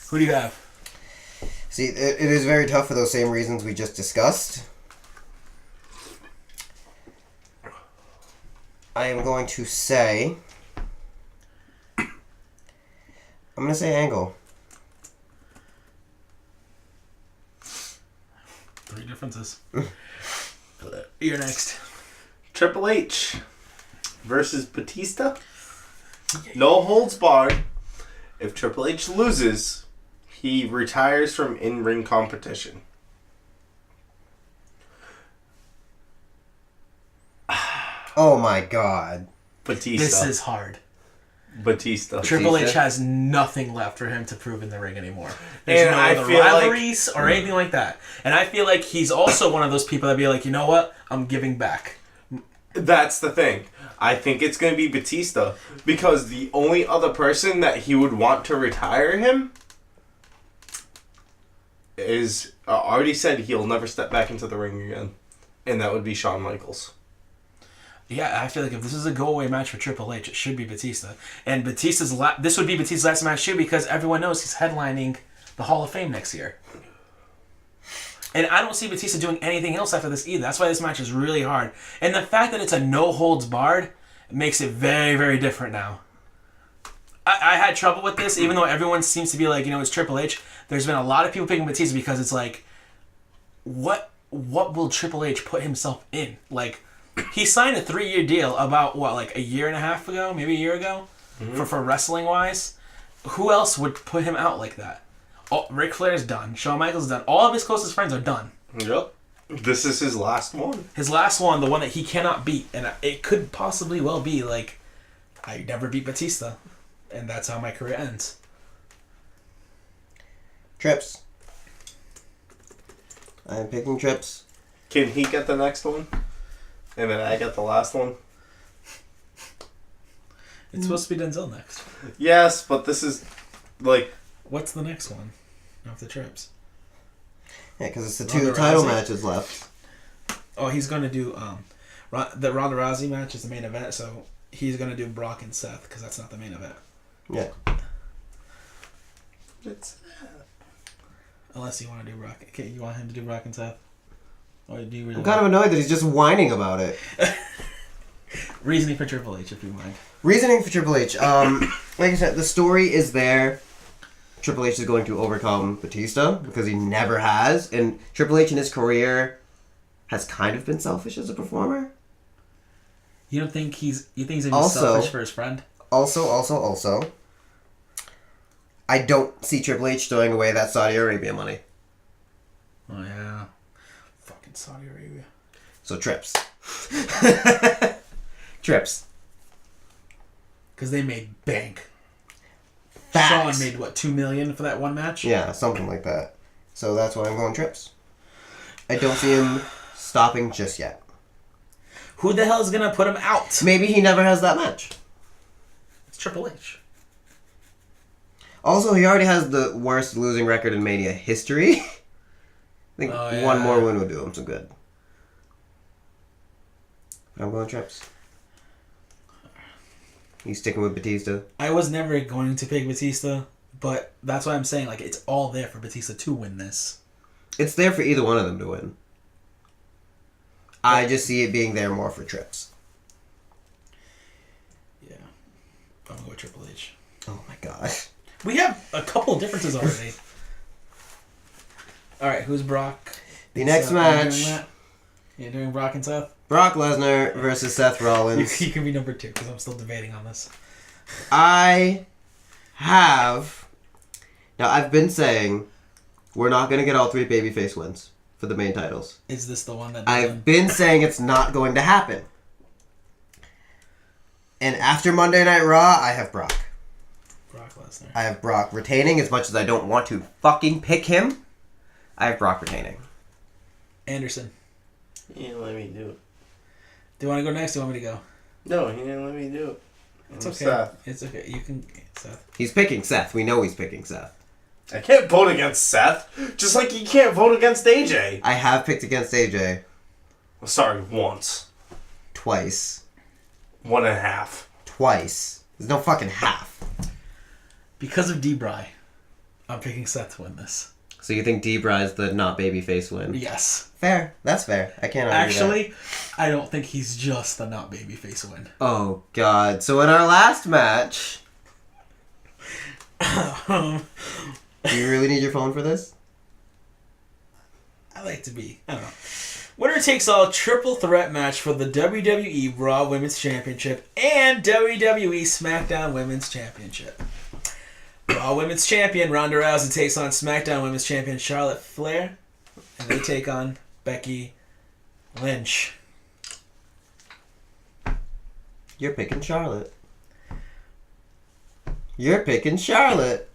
Who do you have? See, it is very tough for those same reasons we just discussed. I am going to say... I'm going to say Angle. 3 differences. You're next. Triple H versus Batista. No holds barred. If Triple H loses, he retires from in-ring competition. Oh my god. Batista. This is hard. Batista. Triple H has nothing left for him to prove in the ring anymore. There's And no I other feel like- rivalries or anything like that. And I feel like he's also one of those people that be like, you know what? I'm giving back. That's the thing. I think it's going to be Batista because the only other person that he would want to retire him is already said he'll never step back into the ring again, and that would be Shawn Michaels. Yeah, I feel like if this is a go-away match for Triple H, it should be Batista. And Batista's this would be Batista's last match too because everyone knows he's headlining the Hall of Fame next year. And I don't see Batista doing anything else after this either. That's why this match is really hard. And the fact that it's a no-holds-barred makes it very, very different now. I had trouble with this, even though everyone seems to be like, it's Triple H. There's been a lot of people picking Batista because it's like, what will Triple H put himself in? Like, he signed a 3-year deal about, a year and a half ago? Maybe a year ago? Mm-hmm. For wrestling-wise? Who else would put him out like that? Oh, Ric Flair's done. Shawn Michaels is done. All of his closest friends are done. Yep. This is his last one. His last one, the one that he cannot beat. And it could possibly well be like, I never beat Batista. And that's how my career ends. Trips. I am picking Trips. Can he get the next one? And then I get the last one? It's supposed to be Denzel next. Yes, but this is, like... What's the next one after Trips? Yeah, because it's the Ronda two title Rousey? matches left. Oh, he's going to do... the Ronda Rousey match is the main event, so he's going to do Brock and Seth, because that's not the main event. Yeah. It's... Unless you want to do Brock. Okay, you want him to do Brock and Seth? Or do you really I'm kind of annoyed that he's just whining about it. Reasoning for Triple H, if you mind. Reasoning for Triple H. Like I said, the story is there. Triple H is going to overcome Batista because he never has, and Triple H in his career has kind of been selfish as a performer. You don't think he's... You think he's going to be Also- selfish for his friend? Also, I don't see Triple H throwing away that Saudi Arabia money. Oh, yeah. Fucking Saudi Arabia. So trips. Trips. Because they made bank. Facts. Shawn made, what, $2 million for that one match? Yeah, something like that. So that's why I'm going trips. I don't see him stopping just yet. Who the hell is going to put him out? Maybe he never has that match. It's Triple H. Also, he already has the worst losing record in Mania history. I think Oh, yeah. one more win would do him some good. But I'm going trips. He's sticking with Batista. I was never going to pick Batista, but that's why I'm saying, like, it's all there for Batista to win this. It's there for either one of them to win. I just see it being there more for trips. Yeah. I'm going to go with Triple H. Oh my gosh. We have a couple of differences already. Alright, who's Brock? The next Seth, are you match, doing that? You're doing Brock and Seth? Brock Lesnar versus Seth Rollins. You can be number 2, because I'm still debating on this. I have... Now, I've been saying we're not going to get all 3 babyface wins for the main titles. Is this the one that... I've been saying it's not going to happen. And after Monday Night Raw, I have Brock. Brock Lesnar. I have Brock retaining as much as I don't want to fucking pick him. I have Brock retaining. Anderson. He didn't let me do it. Do you want to go next? Do you want me to go? No, he didn't let me do it. It's I'm okay. Seth. It's okay. You can... Seth. He's picking Seth. We know he's picking Seth. I can't vote against Seth, just like you can't vote against AJ. I have picked against AJ. Sorry, once. Twice. 1.5. Twice. There's no fucking half. Because of D-Bry, I'm picking Seth to win this. So you think D-Bry is the not babyface win? Yes. Fair. That's fair. I can't argue that. Actually, I don't think he's just the not babyface win. Oh, God. So in our last match... Do you really need your phone for this? I like to be. I don't know. Winner takes all triple threat match for the WWE Raw Women's Championship and WWE SmackDown Women's Championship. Raw Women's Champion Ronda Rousey takes on SmackDown Women's Champion Charlotte Flair, and they take on Becky Lynch. You're picking Charlotte. You're picking Charlotte.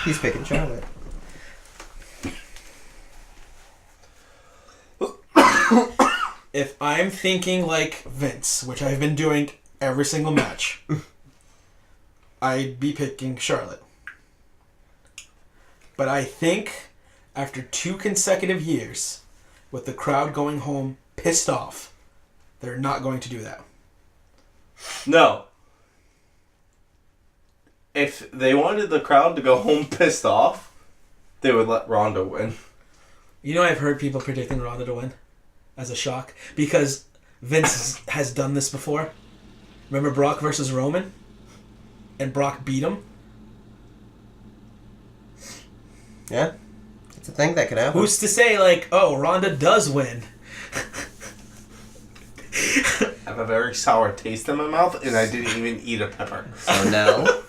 He's picking Charlotte. If I'm thinking like Vince, which I've been doing every single match, I'd be picking Charlotte. But I think after 2 consecutive years, with the crowd going home pissed off, they're not going to do that. No. If they wanted the crowd to go home pissed off, they would let Ronda win. You know, I've heard people predicting Ronda to win as a shock because Vince has done this before. Remember Brock versus Roman? And Brock beat him? Yeah. It's a thing that could happen. Who's to say, like, oh, Ronda does win? I have a very sour taste in my mouth, and I didn't even eat a pepper. So Nel.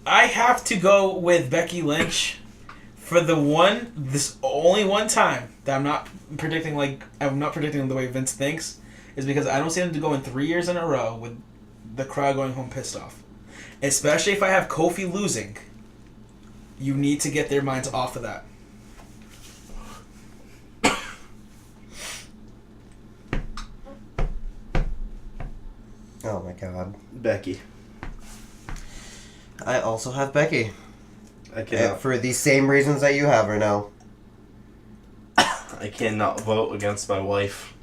I have to go with Becky Lynch for this only one time that I'm not predicting the way Vince thinks, is because I don't see them to go in 3 years in a row with the crowd going home pissed off. Especially if I have Kofi losing. You need to get their minds off of that. Oh my god. Becky. I also have Becky. I cannot. For the same reasons that you have her now. I cannot vote against my wife.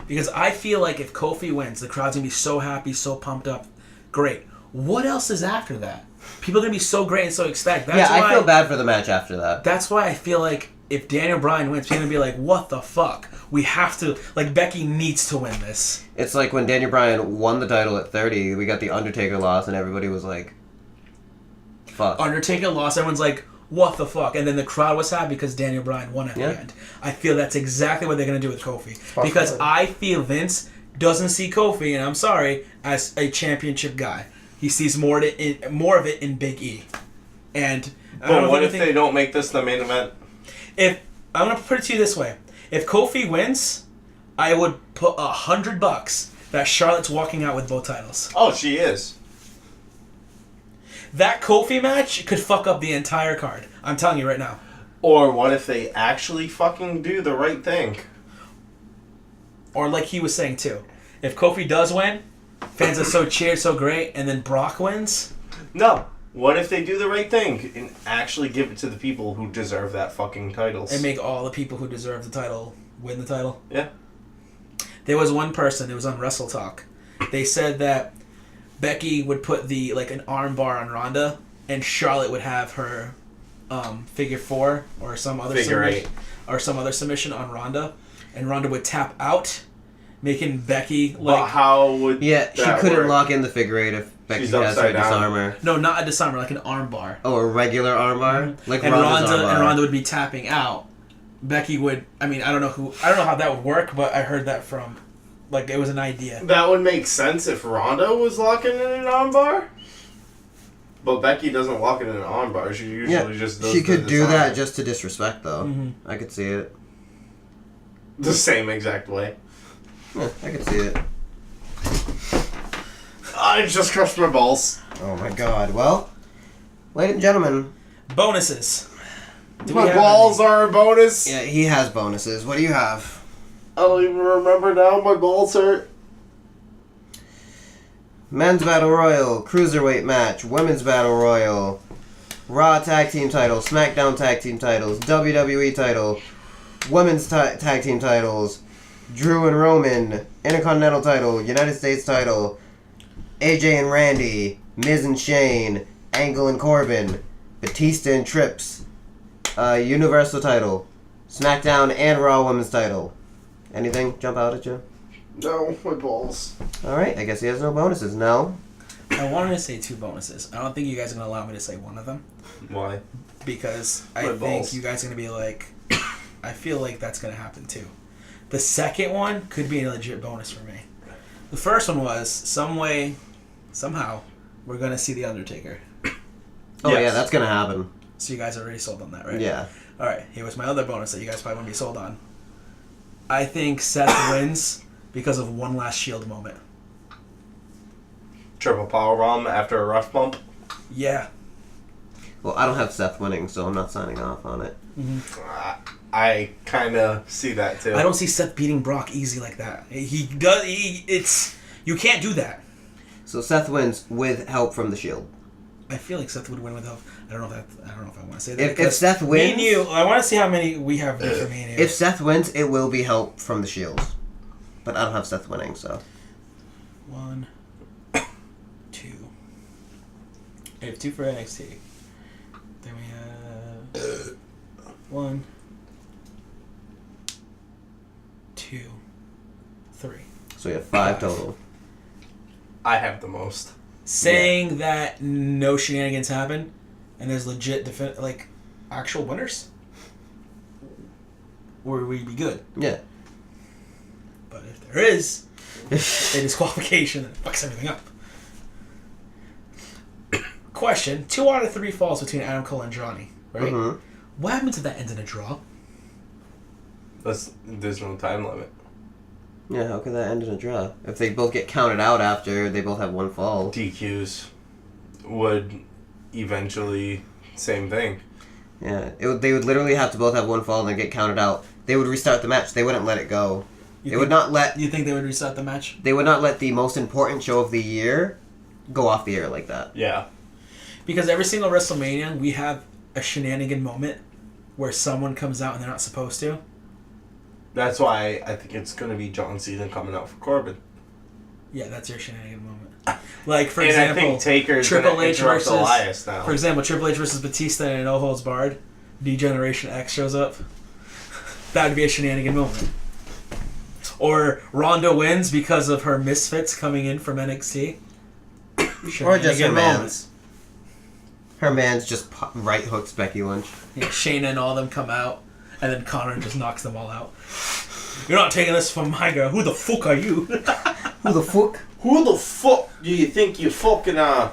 Because I feel like if Kofi wins, the crowd's gonna be so happy, so pumped up. Great. What else is after that? People are gonna be so great and so ecstatic. That's yeah, why, I feel bad for the match after that. That's why I feel like if Daniel Bryan wins, people are gonna be like, what the fuck? We have to, like, Becky needs to win this. It's like when Daniel Bryan won the title at 30, we got the Undertaker loss, and everybody was like, fuck. Undertaker lost, everyone's like, what the fuck? And then the crowd was happy because Daniel Bryan won at the end. I feel that's exactly what they're going to do with Kofi. Because I feel Vince doesn't see Kofi, and I'm sorry, as a championship guy. He sees more of it in Big E. And But what if they don't make this the main event? If I'm going to put it to you this way. If Kofi wins, I would put $100 that Charlotte's walking out with both titles. Oh, she is. That Kofi match could fuck up the entire card. I'm telling you right now. Or what if they actually fucking do the right thing? Or like he was saying too. If Kofi does win, fans are so cheered, so great, and then Brock wins. No. What if they do the right thing and actually give it to the people who deserve that fucking titles? And make all the people who deserve the title win the title. Yeah. There was one person, it was on Wrestle Talk. They said that Becky would put an arm bar on Ronda, and Charlotte would have her figure four or some other submission on Ronda, and Ronda would tap out, making Becky But how would Yeah, she that couldn't work? lock in the figure eight if Becky She's has her upside down. disarmer. no, not a disarmer, like an arm bar. Oh, a regular armbar? Like And Ronda's armbar. Ronda would be tapping out. Becky would. I mean, I don't know how that would work, but I heard that from, like, it was an idea. That would make sense if Ronda was locking in an armbar. But Becky doesn't lock it in an armbar. She usually just does she could the do disarm. that just to disrespect, though. Mm-hmm. I could see it. The same exact way. Yeah, I could see it. I just crushed my balls. Oh my god. Well, ladies and gentlemen. Bonuses. Do we My have balls any? are a bonus. Yeah, he has bonuses. What do you have? I don't even remember now. My balls hurt. Men's Battle Royal, Cruiserweight match, Women's Battle Royal, Raw Tag Team titles, SmackDown Tag Team titles, WWE title, Women's Tag Team titles, Drew and Roman, Intercontinental title, United States title, AJ and Randy, Miz and Shane, Angle and Corbin, Batista and Trips, Universal title, SmackDown and Raw Women's title. Anything jump out at you? No, my balls. Alright, I guess he has no bonuses. No? I wanted to say two bonuses. I don't think you guys are going to allow me to say one of them. Why? Because I My think balls. you guys are going to be like, I feel like that's going to happen too. The second one could be a legit bonus for me. The first one was, somehow, we're going to see The Undertaker. Oh Yes. yeah, that's gonna happen. So you guys are already sold on that, right? Yeah. Alright, here was my other bonus that you guys probably wouldn't be sold on. I think Seth wins because of one last Shield moment. Triple powerbomb after a rough bump. Yeah. Well, I don't have Seth winning, so I'm not signing off on it. I kind of see that too. I don't see Seth beating Brock easy like that. He does. You can't do that. So Seth wins with help from the Shield. I feel like Seth would win with help. I don't know if I want to say that. If because Seth me wins, and you, I want to see how many we have for me and you. if Seth wins, it will be help from the Shield. But I don't have Seth winning, so 1, 2. I have 2 for NXT. Then we have 1, 2, 3. so we have 5 total. I have the most. Saying that no shenanigans happen, and there's legit actual winners, or we'd be good. Yeah. But if there is a disqualification, then it fucks everything up. Question: 2 out of 3 falls between Adam Cole and Johnny, right? Mm-hmm. What happened to that end in a draw? There's no time limit. Yeah, how could that end in a draw? If they both get counted out after they both have one fall. DQs would eventually same thing. Yeah, they would literally have to both have one fall and then get counted out. They would restart the match. They wouldn't let it go. They would not let You think they would restart the match? they would not let the most important show of the year go off the air like that. Yeah. Because every single WrestleMania, we have a shenanigan moment where someone comes out and they're not supposed to. That's why I think it's going to be John Cena coming out for Corbin. Yeah, that's your shenanigan moment. Like, for And example, I think Taker's Triple going H to interrupt versus Elias now. For example, Triple H versus Batista in No Holds Barred. D-Generation X shows up. That would be a shenanigan moment. Or Ronda wins because of her misfits coming in from NXT. Or just her Shenanigan man's. Her man's just right hooks Becky Lynch. Yeah, Shayna and all of them come out, and then Connor just knocks them all out. You're not taking this from my girl. Who the fuck are you? Who the fuck? Who the fuck do you think you fucking are?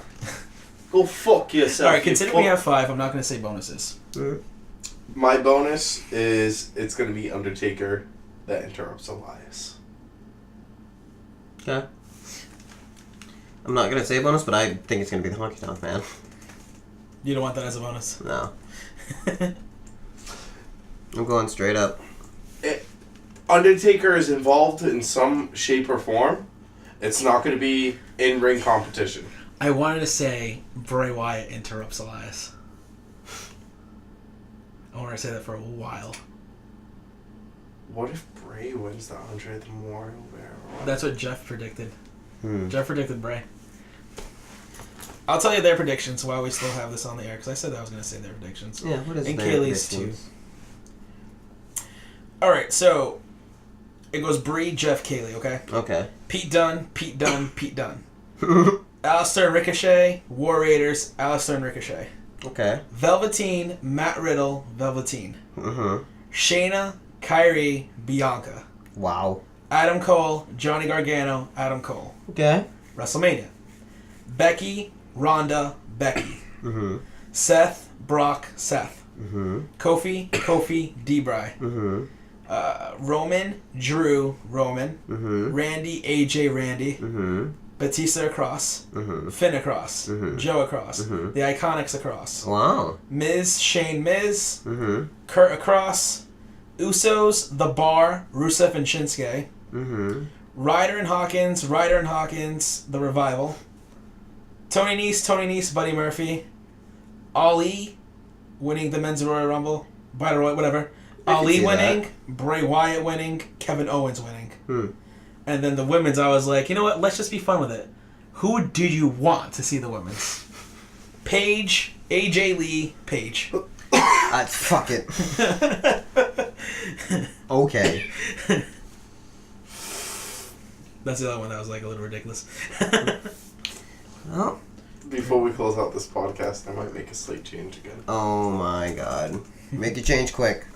Go fuck yourself. Alright, considering we have 5, I'm not going to say bonuses. My bonus is it's going to be Undertaker that interrupts Elias. Okay. I'm not gonna say bonus, but I think it's gonna be the Honky Tonk Man. You don't want that as a bonus? No. I'm going straight up. Undertaker is involved in some shape or form. It's not going to be in-ring competition. I wanted to say Bray Wyatt interrupts Elias. I wanted to say that for a while. What if Bray wins the Andre the Memorial Battle? That's what Jeff predicted. Jeff predicted Bray. I'll tell you their predictions while we still have this on the air, because I said that I was going to say their predictions. Yeah, what is And their Kaylee's too. predictions? Alright, so it goes Bree, Jeff, Kaylee, okay? Okay. Pete Dunne, Pete Dunne, Pete Dunne. Alistair and Ricochet, War Raiders, Alistair and Ricochet. Okay. Velveteen, Matt Riddle, Velveteen. Mm-hmm. Shayna, Kyrie, Bianca. Wow. Adam Cole, Johnny Gargano, Adam Cole. Okay. WrestleMania. Becky, Ronda, Becky. Mm-hmm. Seth, Brock, Seth. Mm-hmm. Kofi, D-Bry. Mm-hmm. Roman, Drew, Roman. Mm-hmm. Randy, AJ, Randy. Mm-hmm. Batista across. Mm-hmm. Finn across. Mhm. Joe across. Mhm. The Iconics across. Wow. Miz, Shane Miz. Mm-hmm. Kurt across. Usos, The Bar, Rusev and Shinsuke. Mm-hmm. Ryder and Hawkins, The Revival. Tony Nese, Buddy Murphy. Ali winning the Men's Royal Rumble. Battle Royal, whatever. I can Ali see winning. that. Bray Wyatt winning. Kevin Owens winning. Hmm. And then the women's, I was like, you know what? Let's just be fun with it. Who do you want to see the women's? Paige, AJ Lee, Paige. Fuck it. Okay. That's the other one that was like a little ridiculous. Oh. Before we close out this podcast, I might make a slight change again. Oh my god. Make your change quick.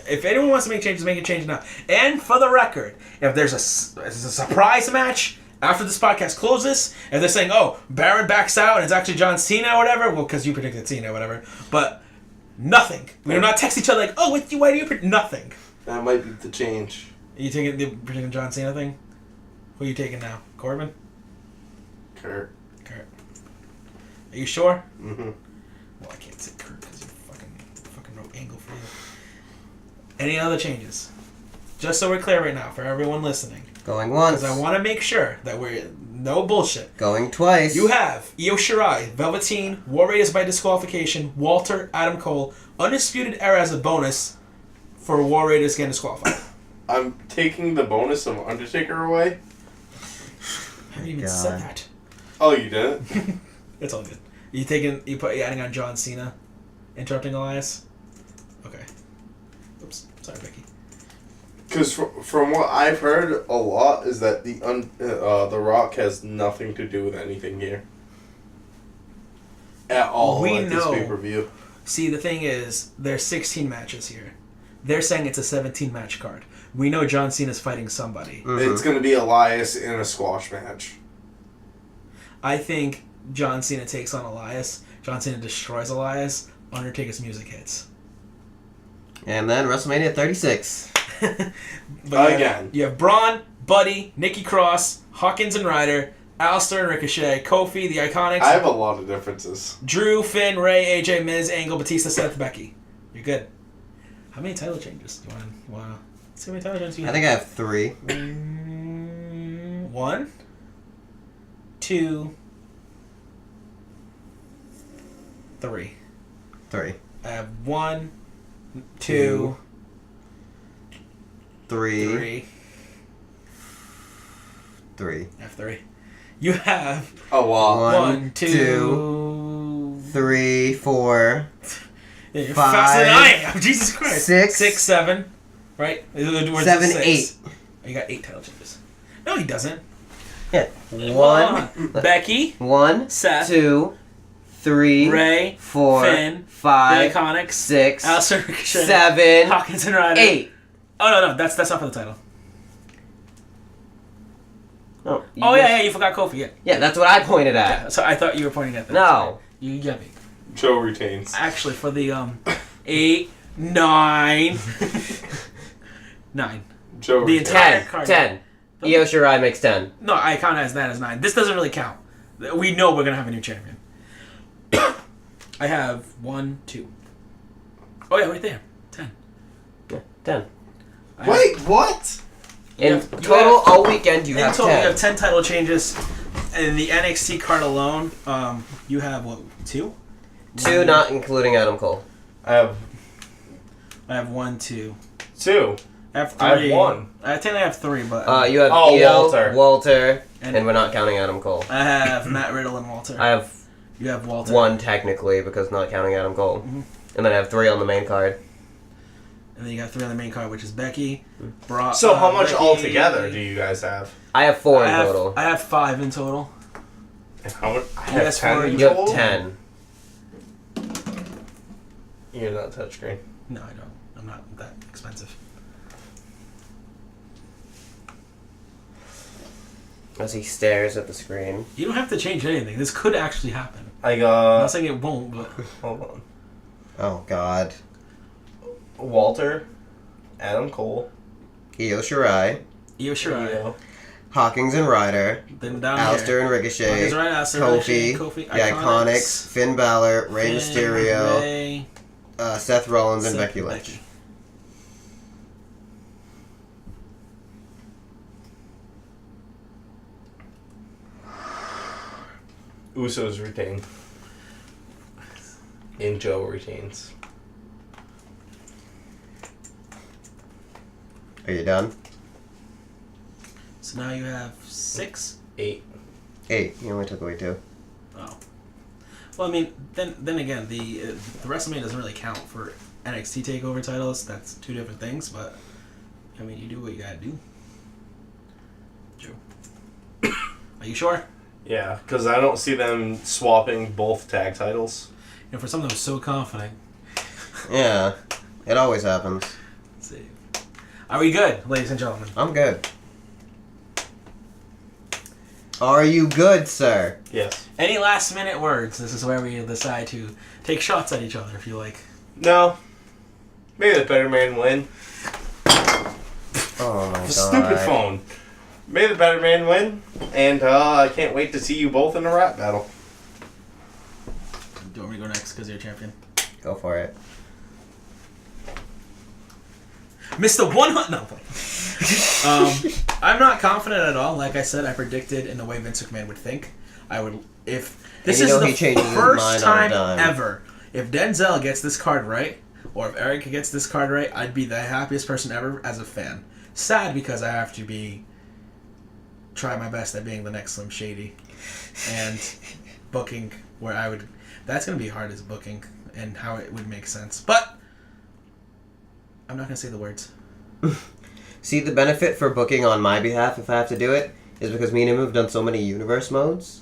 If anyone wants to make changes, make a change now. And for the record, if there's a surprise match after this podcast closes, if they're saying, oh, Baron backs out and it's actually John Cena or whatever, well, because you predicted Cena or whatever, but nothing. We do not text each other like, oh, why do you predict nothing? That might be the change. Are you taking the predicting John Cena thing? Who are you taking now? Corbin? Kurt. Are you sure? Mm-hmm. Well, I can't say Kurt because you fucking wrote Angle for you. Any other changes? Just so we're clear right now, for everyone listening. Going once. Because I want to make sure that we're... No bullshit. Going twice. You have Io Shirai, Velveteen, War Raiders by disqualification, Walter, Adam Cole, Undisputed Era as a bonus for War Raiders getting disqualified. I'm taking the bonus of Undertaker away. I haven't even said that. Oh, you didn't? It's all good. You adding on John Cena, interrupting Elias? Okay. Oops. Sorry, Becky. Because from what I've heard a lot is that the Rock has nothing to do with anything here. At all. We at know. This pay-per-view. See, the thing is, there's 16 matches here. They're saying it's a 17-match card. We know John Cena's fighting somebody. Mm-hmm. It's going to be Elias in a squash match. I think John Cena takes on Elias. John Cena destroys Elias. Undertaker's music hits. And then WrestleMania 36. But Again. you have Braun, Buddy, Nikki Cross, Hawkins and Ryder, Alistair and Ricochet, Kofi, the Iconics, I have a lot of differences. Drew, Finn, Ray, AJ, Miz, Angle, Batista, Seth, Becky. You're good. How many title changes? You want See how many title changes you I have. think I have 3. 1, 2, 3. 3. I have 1, 2, 3. 3. 3. I have 3. You have Oh, wow. 1, 2, 3, 4. Yeah, you're 5, faster than I am. Jesus Christ. 6, 6, 7. Right? 7, 8. Oh, you got 8 title changes. No, he doesn't. Yeah. Come 1. on. Becky, 1, Seth, 2, 3, Ray, 4, Finn, 5, the Iconics, 6, Alistair Ricochet, 7, Hawkins and Ryder. 8. Oh no, that's not for the title. No, Oh yeah, you forgot Kofi. Yeah. Yeah, that's what I pointed at. Yeah. So I thought you were pointing at that. No. You get me. Joe retains. Actually, for the 8, 9, 9. Joe The retains. entire 10. card. 10. Io Shirai makes 10. No, I count as that as 9. This doesn't really count. We know we're gonna have a new champion. I have 1, 2. Oh yeah, right there. 10. Yeah, 10. I Wait, what? In have- you total, have- all weekend, you In have total, 10. you have 10 title changes. And in the NXT card alone, you have, what, 2? 2, not including Adam Cole. I have I have 1, 2. 2. I have 3. I have 1. I technically have 3, but You have Oh, Io, Walter. and we're not counting Adam Cole. I have Matt Riddle and Walter. I have You have Walter. 1 technically, because not counting Adam Cole. Mhm. And then I have 3 on the main card. And then you got 3 on the main card, which is Becky, Brock. So how much Becky, altogether do you guys have? I have 4 I in have, total. I have 5 in total. And how much? I You have guys 10 for- in You have total? 10. You're not touchscreen. No, I don't. I'm not that expensive. As he stares at the screen. You don't have to change anything. This could actually happen. I I'm got... not saying it won't, but Hold on. Oh, God. Walter, Adam Cole, Io Shirai, Io Shirai. Io. Hawkins and Ryder, Then down Alistair and here. Ricochet, Hawkins, Ryder, Alistair, Kofi, Ricochet, the Iconics, Finn Balor, Rey Finn, Mysterio, Rey, Seth Rollins, and Seth, Becky Lynch. Usos retain. And Joe retains. Are you done? So now you have 6. 8. 8. You only took away 2. Oh. Well, I mean, then again, the WrestleMania doesn't really count for NXT Takeover titles. That's 2 different things, but I mean, you do what you gotta do. Joe, are you sure? Yeah, because I don't see them swapping both tag titles. You know, for someone that was so confident. Yeah. It always happens. Let's see. Are we good, ladies and gentlemen? I'm good. Are you good, sir? Yes. Any last minute words? This is where we decide to take shots at each other, if you like. No. Maybe the better man win. Oh, my God. Stupid phone. May the better man win. And I can't wait to see you both in a rap battle. Do you want me to go next because you're champion? Go for it. Mr. 100. No. I'm not confident at all. Like I said, I predicted in the way Vince McMahon would think. I would if this And you is know he the changes his first mind on a time dime. ever. If Denzel gets this card right, or if Eric gets this card right, I'd be the happiest person ever as a fan. Sad because I have to try my best at being the next Slim Shady, and booking where I would. That's gonna be hard as booking and how it would make sense, but I'm not gonna say the words. See, the benefit for booking on my behalf, if I have to do it, is because me and him have done so many universe modes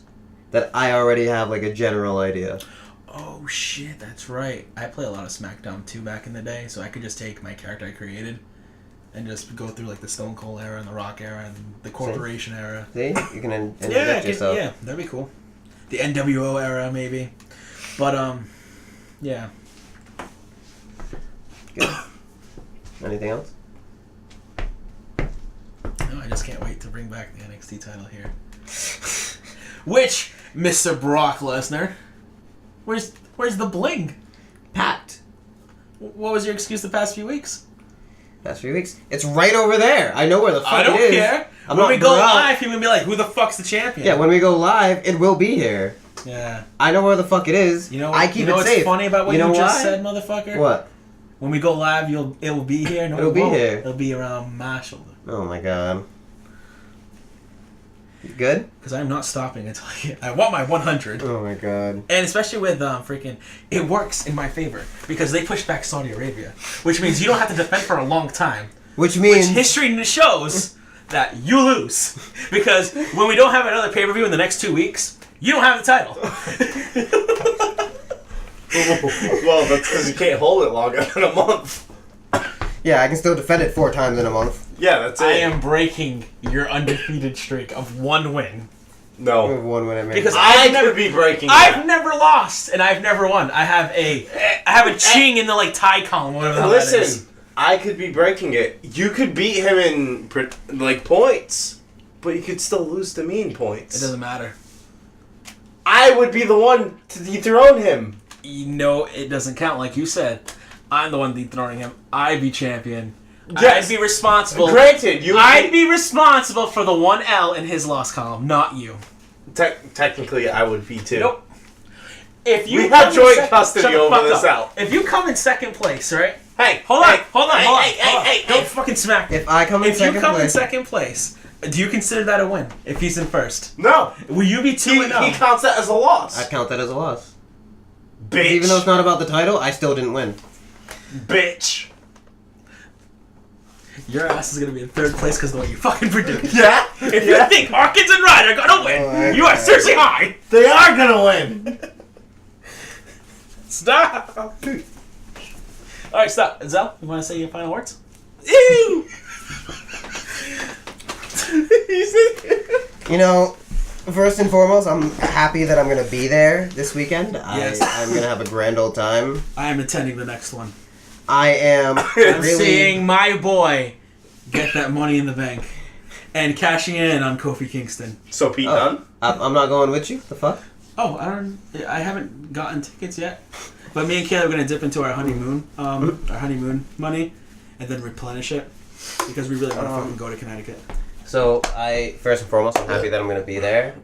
that I already have, like, a general idea. Oh shit, that's right. I play a lot of SmackDown 2 back in the day, so I could just take my character I created and just go through like the Stone Cold era and the Rock era and the Corporation era. See? You can interject yourself. Yeah, that'd be cool. The NWO era maybe. But yeah. Good. Anything else? No, I just can't wait to bring back the NXT title here. Which, Mr. Brock Lesnar, where's the bling? Pat. What was your excuse the past few weeks? Past 3 weeks. It's right over there. I know where the fuck I don't it is. care. I'm When not we go drunk. live, he would be like, "Who the fuck's the champion?" Yeah, when we go live, it will be here. Yeah. I know where the fuck it is. You know. I keep you know it what's safe. funny about what You you, know just why? said, motherfucker? What? When we go live, it will be here. No, It'll it be won't. here. It'll be around my shoulder. Oh my god. You good? Because I'm not stopping until I want my 100. Oh my god. And especially with freaking, it works in my favor because they pushed back Saudi Arabia, which means you don't have to defend for a long time. Which means History shows that you lose because when we don't have another pay-per-view in the next 2 weeks, you don't have the title. Well, that's because you can't hold it longer than a month. yeah, I can still defend it 4 times in a month. Yeah, that's it. I am breaking your undefeated streak of 1 win. No. With 1 win, maybe. Because I could be breaking I've that. never lost and I've never won. I have a ching in the like tie column, whatever the hell that is. Listen, I could be breaking it. You could beat him in like points, but you could still lose to me in points. It doesn't matter. I would be the one to dethrone him. You know it doesn't count, like you said. I'm the one dethroning him. I'd be champion. Yes. I'd be responsible. Granted, I'd be responsible for the 1 L in his loss column, not you. Technically, I would be too. Nope. If you We have come in joint shut custody the over fuck this up. out. If you come in second place, right? Hey, Hold on, hey, hold on. hey, Don't fucking smack me. if I come in If you second come in place, second place, do you consider that a win? If he's in first, No, will you be 2-0? he counts that as a loss. I'd count that as a loss. Bitch. Even though it's not about the title, I still didn't win. Bitch. Your ass is gonna be in third place because of the way you fucking predicted. Yeah. If you think Hawkins and Ryder are gonna win, Oh, you are seriously high. They are gonna win. Stop. All right, stop. Zel, you want to say your final words? Ew. You know, first and foremost, I'm happy that I'm going to be there this weekend. Yes. I'm going to have a grand old time. I am attending the next one. I am I'm really... seeing my boy get that money in the bank and cashing in on Kofi Kingston. So Pete Dunne? I'm not going with you? The fuck? Oh, I haven't gotten tickets yet, but me and Kayla are gonna dip into our honeymoon money, and then replenish it because we really want to fucking go to Connecticut. So, first and foremost, I'm happy that I'm going to be there.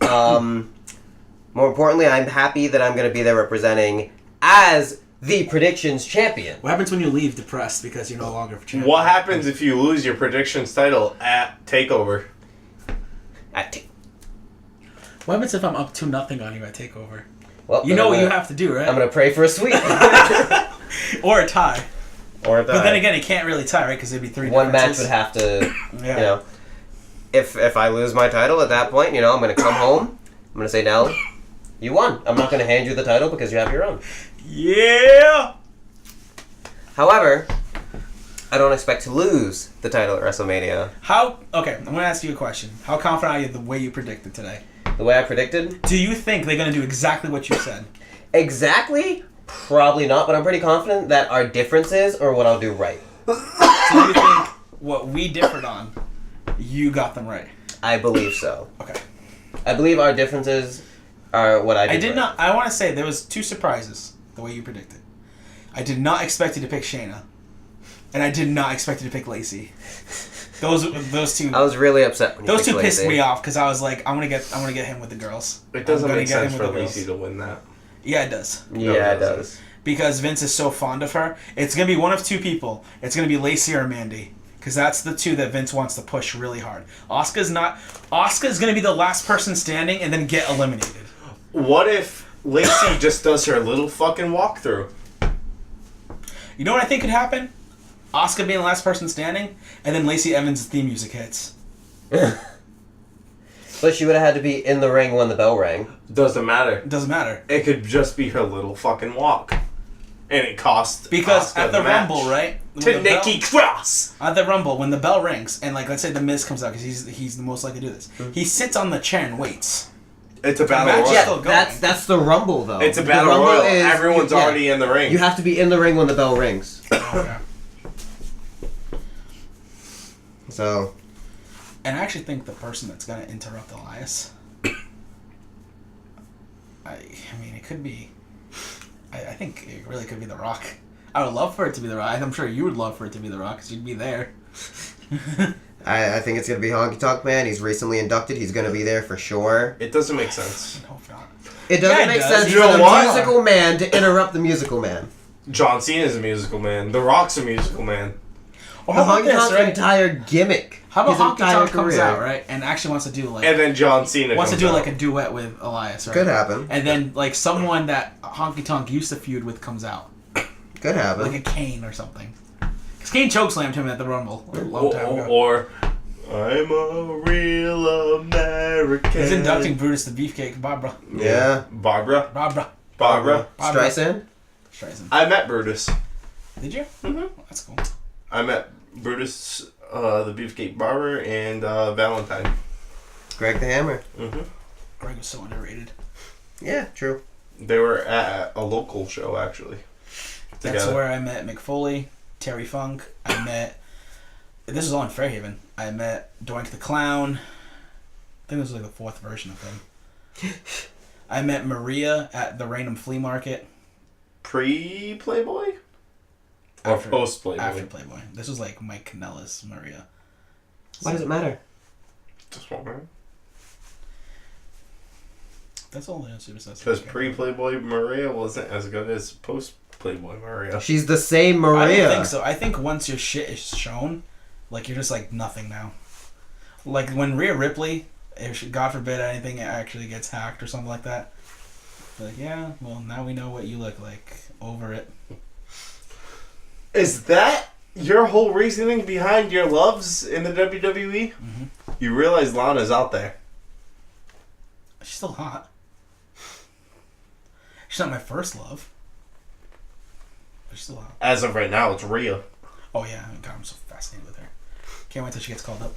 More importantly, I'm happy that I'm going to be there representing as the predictions champion. What happens when you leave depressed because you're no longer champion? What happens if you lose your predictions title at TakeOver? What happens if I'm up 2-0 on you at Takeover? Well, You know what you have to do, right? I'm going to pray for a sweep. Or a tie. Or a But then again, it can't really tie, right? Because it'd be 3 one match differences. would have to, Yeah. you know. If I lose my title at that point, you know, I'm going to come home. I'm going to say, Nell, you won. I'm not going to hand you the title because you have your own. Yeah! However, I don't expect to lose the title at WrestleMania. Okay, I'm going to ask you a question. How confident are you the way you predicted today? The way I predicted? Do you think they're going to do exactly what you said? Exactly? Probably not, but I'm pretty confident that our differences are what I'll do right. So you think what we differed on, you got them right? I believe so. Okay. I believe our differences are what I did right. I want to say there was 2 surprises the way you predicted. I did not expect you to pick Shayna. And I did not expect you to pick Lacey. Those two. I was really upset when you Those picked two pissed Lacey. me off because I was like, I'm gonna get him with the girls. It doesn't I'm gonna make get him sense with for the girls. Lacey to win that. Yeah, it does. Yeah, No, it it does. Because Vince is so fond of her. It's gonna be one of 2 people. It's gonna be Lacey or Mandy. Because that's the 2 that Vince wants to push really hard. Asuka's gonna be the last person standing and then get eliminated. What if Lacey just does her little fucking walkthrough? You know what I think could happen? Asuka being the last person standing, and then Lacey Evans' theme music hits. But she would have had to be in the ring when the bell rang. Doesn't matter. It doesn't matter. It could just be her little fucking walk. And it cost Because Asuka at the match. Rumble, right? To When the bell- Nikki Cross! At the Rumble, when the bell rings, and like let's say the Miz comes out because he's the most likely to do this, he sits on the chair and waits. It's a battle match royal. is Yeah, still going. that's the Rumble, though. It's a The battle Rumble royal. is- Everyone's yeah. already in the ring. You have to be in the ring when the bell rings. Okay. So, And I actually think the person that's gonna interrupt Elias, I mean, it could be. I think it really could be The Rock. I would love for it to be The Rock. I'm sure you would love for it to be The Rock because you'd be there. I think it's going to be Honky Tonk Man. He's recently inducted. He's going to be there for sure. It doesn't make sense. No, if not. It doesn't Yeah, it make does. sense You for know the what? musical man to interrupt the musical man. John Cena's a musical man. The Rock's a musical man. Well, The how about Honky this, Tonk's right? entire gimmick. How about his Honky entire Tonk comes career. out, right, and actually wants to do like And then John Cena wants to comes do out. like a duet with Elias, right? Could happen. And then like someone that Honky Tonk used to feud with comes out, Could happen. like a Kane or something. Because Kane chokeslammed him at the Rumble a long time ago. Or I'm a real American. He's inducting Brutus the Beefcake, Barbara. Yeah. Barbara. Barbara. Streisand? Streisand. I met Brutus. Did you? Mhm. That's cool. I met Brutus, the Beefcake Barber, and Valentine. Greg the Hammer. Mm-hmm. Greg was so underrated. Yeah, true. They were at a local show, actually. That's Together. where I met Mick Foley, Terry Funk. I met. This was all in Fairhaven. I met Doink the Clown. I think this was like the fourth version of him. I met Maria at the Raynham Flea Market. Pre-Playboy? Or After- post-Playboy? After Playboy. This was like Mike Kanellis, Maria. Why does it matter? Just wondering. That's all the answer to that. Because pre-Playboy Maria wasn't as good as post-Playboy Maria. She's the same I Maria. don't think so. I think once your shit is shown, like you're just like nothing now. Like when Rhea Ripley, if God forbid anything actually gets hacked or something like that, they're like, yeah, well now we know what you look like. Over it. Is that your whole reasoning behind your loves in the WWE? Mm-hmm. You realize Lana's out there. She's still hot. She's not my first love. But she's still hot. As of right now, it's Rhea. Oh yeah, God, I'm so fascinated with her. Can't wait till she gets called up.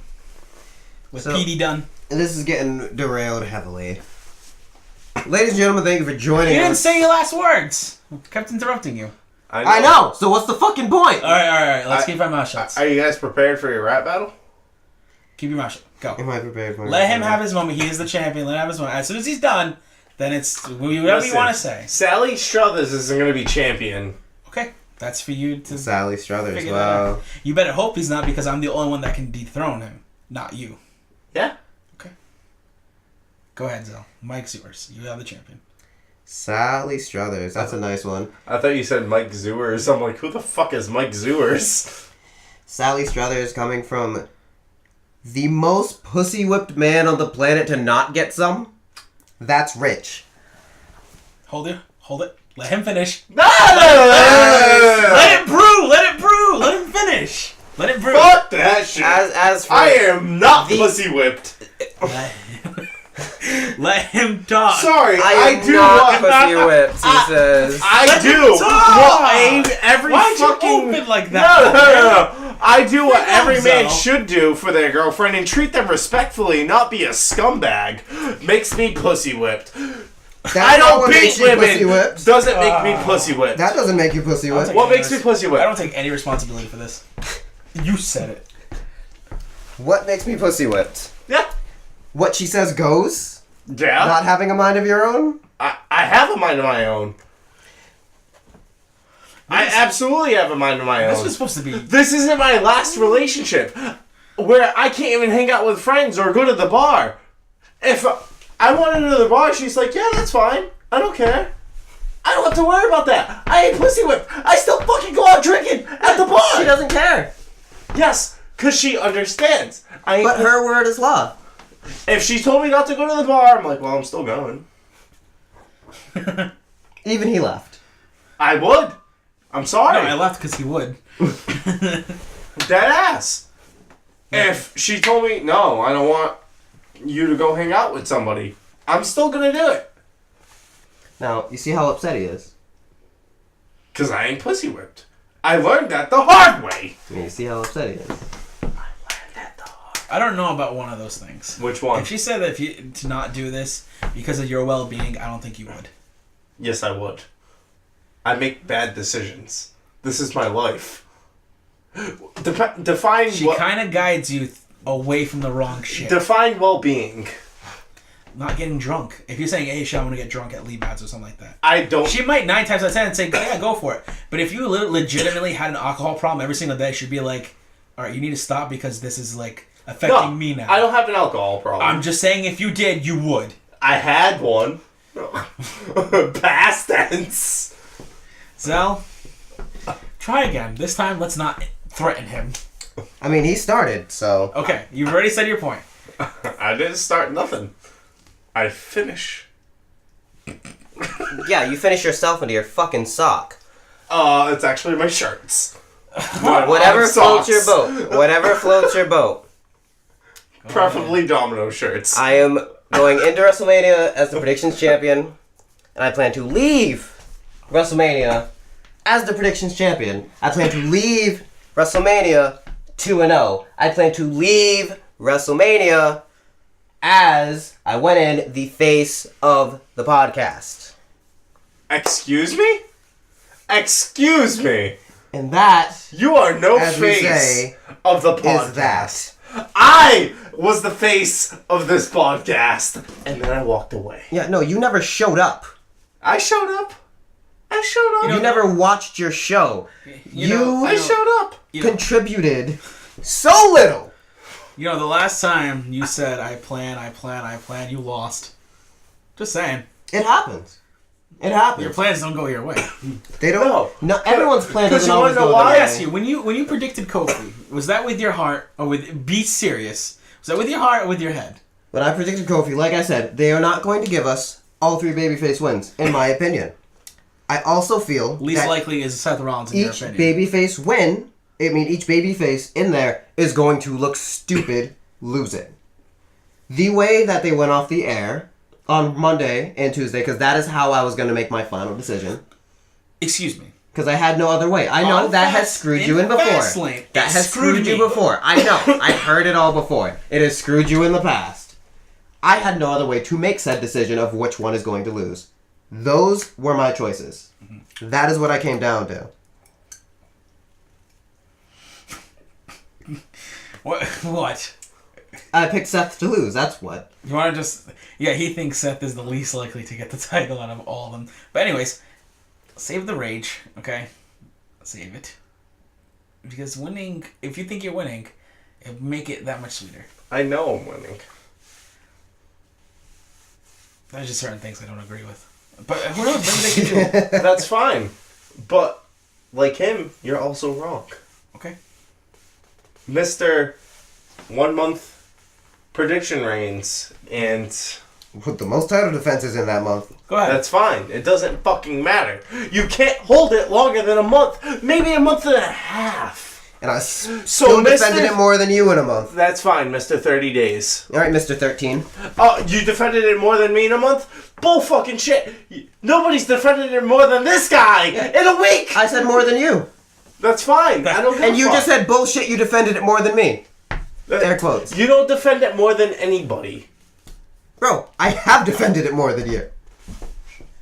With So- PD Dunn. This is getting derailed heavily. Ladies and gentlemen, thank you for joining You didn't us. say your last words. I kept interrupting you. I know, so what's the fucking point? Alright. Let's keep our mouth shut. Are you guys prepared for your rap battle? Keep your mouth shut. Go. Am I prepared for Let him have his moment. He is the champion. Let him have his moment. As soon as he's done, then it's whatever you Listen, want to say. Sally Struthers isn't going to be champion. Okay, that's for you to Sally Struthers, figure that wow. out. You better hope he's not, because I'm the only one that can dethrone him, not you. Yeah. Okay. Go ahead, Zel. Mike's yours. You are the champion. Sally Struthers, that's a nice one. I thought you said Mike Zewers. I'm like, who the fuck is Mike Zewers? Sally Struthers coming from the most pussy-whipped man on the planet to not get some. That's Rich. Hold it. Let him finish. No! Let it brew. Let it brew. Let him finish. Let it brew. Fuck that shit. As for I am not the- pussy whipped. Let him talk. Sorry, I am do not what pussy whipped, he says. I Let do him talk. what every Why'd you fucking open like no, that? no. I do what Get every out, man Zel. should do for their girlfriend and treat them respectfully, not be a scumbag. Makes me pussy whipped. That's I not don't what beat makes you pussy women. whipped. Doesn't make me pussy whipped. That doesn't make you pussy whipped. take What it. makes me pussy I whipped? don't take any responsibility for this. You said it. What makes me pussy whipped? Yeah, What she says goes? yeah. Not having a mind of your own? I have a mind of my own. I absolutely have a mind of my This own. was supposed to be. This isn't my last relationship where I can't even hang out with friends or go to the bar. If I want to go to the bar, she's like, yeah, that's fine. I don't care. I don't have to worry about that. I ain't pussy whipped. I still fucking go out drinking at the bar. She doesn't care. Yes, because she understands. I ain't But her word is law. if she told me not to go to the bar, I'm like, well, I'm still going. Even he left. I would. I'm sorry. No, I left because he would. Dead ass. If she told me, no, I don't want you to go hang out with somebody, I'm still going to do it. Now, you see how upset he is? Because I ain't pussy whipped. I learned that the hard way. You see how upset he is? I don't know about one of those things. Which one? If she said that to not do this because of your well-being, I don't think you would. Yes, I would. I make bad decisions. This is my life. Define She kind of guides you away from the wrong shit. define well-being. not getting drunk. If you're saying, hey, Sean, I want to get drunk at Lee Bad's or something like that. I don't. She might 9 times out of 10 say, yeah, go for it. But if you legitimately had an alcohol problem every single day, she'd be like, all right, you need to stop because this is like affecting me now. I don't have an alcohol problem. I'm just saying if you did, you would. I had one. Past tense. Zel, try again. This time, let's not threaten him. I mean, he started, so... Okay, you've already said your point. I didn't start nothing. I finish. Yeah, you finish yourself into your fucking sock. It's actually my shirts. Whatever floats your boat. Whatever floats your boat. Preferably domino shirts. I am going into WrestleMania as the predictions champion, and I plan to leave WrestleMania as the predictions champion. I plan to leave WrestleMania 2-0. I plan to leave WrestleMania as I went in the face of the podcast. Excuse me? Excuse me. And that, You are no as we face say, of the is podcast. that. I was the face of this podcast. And then I walked away. Yeah, no, you never showed up. I showed up. I showed up. You never watched your show. know- I showed up. Contributed so little. You know, the last time you said, I plan, you lost. Just saying. It happens. It Your happens. plans don't go your way. They don't. No, everyone's plan 'cause doesn't you always wanna know go why? their I ask way. you, when you predicted Kofi, was that with your heart or with... Be serious. Was that with your heart or with your head? When I predicted Kofi, like I said, they are not going to give us all 3 babyface wins, in my opinion. I also feel Least that likely is Seth Rollins, in your each opinion. babyface win, each babyface in there is going to look stupid losing. The way that they went off the air on Monday and Tuesday, because that is how I was going to make my final decision. Excuse me. Because I had no other way. I know On that has Fast- screwed in you in before. Fastlane, That it has screwed you me. before. I know. I heard it all before. It has screwed you in the past. I had no other way to make said decision of which one is going to lose. Those were my choices. That is what I came down to. What? I picked Seth to lose. That's what. You want to just... Yeah, he thinks Seth is the least likely to get the title out of all of them. But anyways, save the rage, okay? Save it. Because winning... If you think you're winning, it'll make it that much sweeter. I know I'm winning. There's just certain things I don't agree with. But who knows? Maybe they can do. That's fine. But, like him, you're also wrong. Okay. Mr. 1 month prediction reigns, and With the most title defenses in that month. Go ahead. that's fine. It doesn't fucking matter. You can't hold it longer than a month, maybe a month and a half. And I still defended it more than you in a month. That's fine, Mr. 30 days. Alright, Mr. 13. Oh, you defended it more than me in a month? Bull fucking shit. Nobody's defended it more than this guy in a week. I said more than you. That's fine. I don't give And a you fuck. just said bullshit, you defended it more than me. Air quotes. You don't defend it more than anybody. Bro, I have defended it more than you.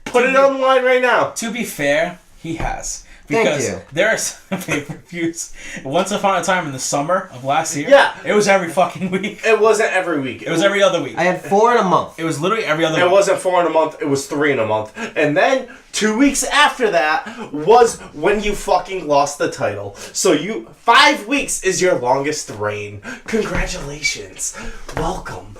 Put it on the line right now. To be fair, he has. Thank Because you. there are some pay-per-views. Once upon a time in the summer of last year, Yeah. it was every fucking week. It wasn't every week. It was every other week. I had 4 in a month. It was literally every other It week. wasn't 4 in a month, it was 3 in a month. And then 2 weeks after that was when you fucking lost the title. So 5 weeks is your longest reign. Congratulations. Welcome.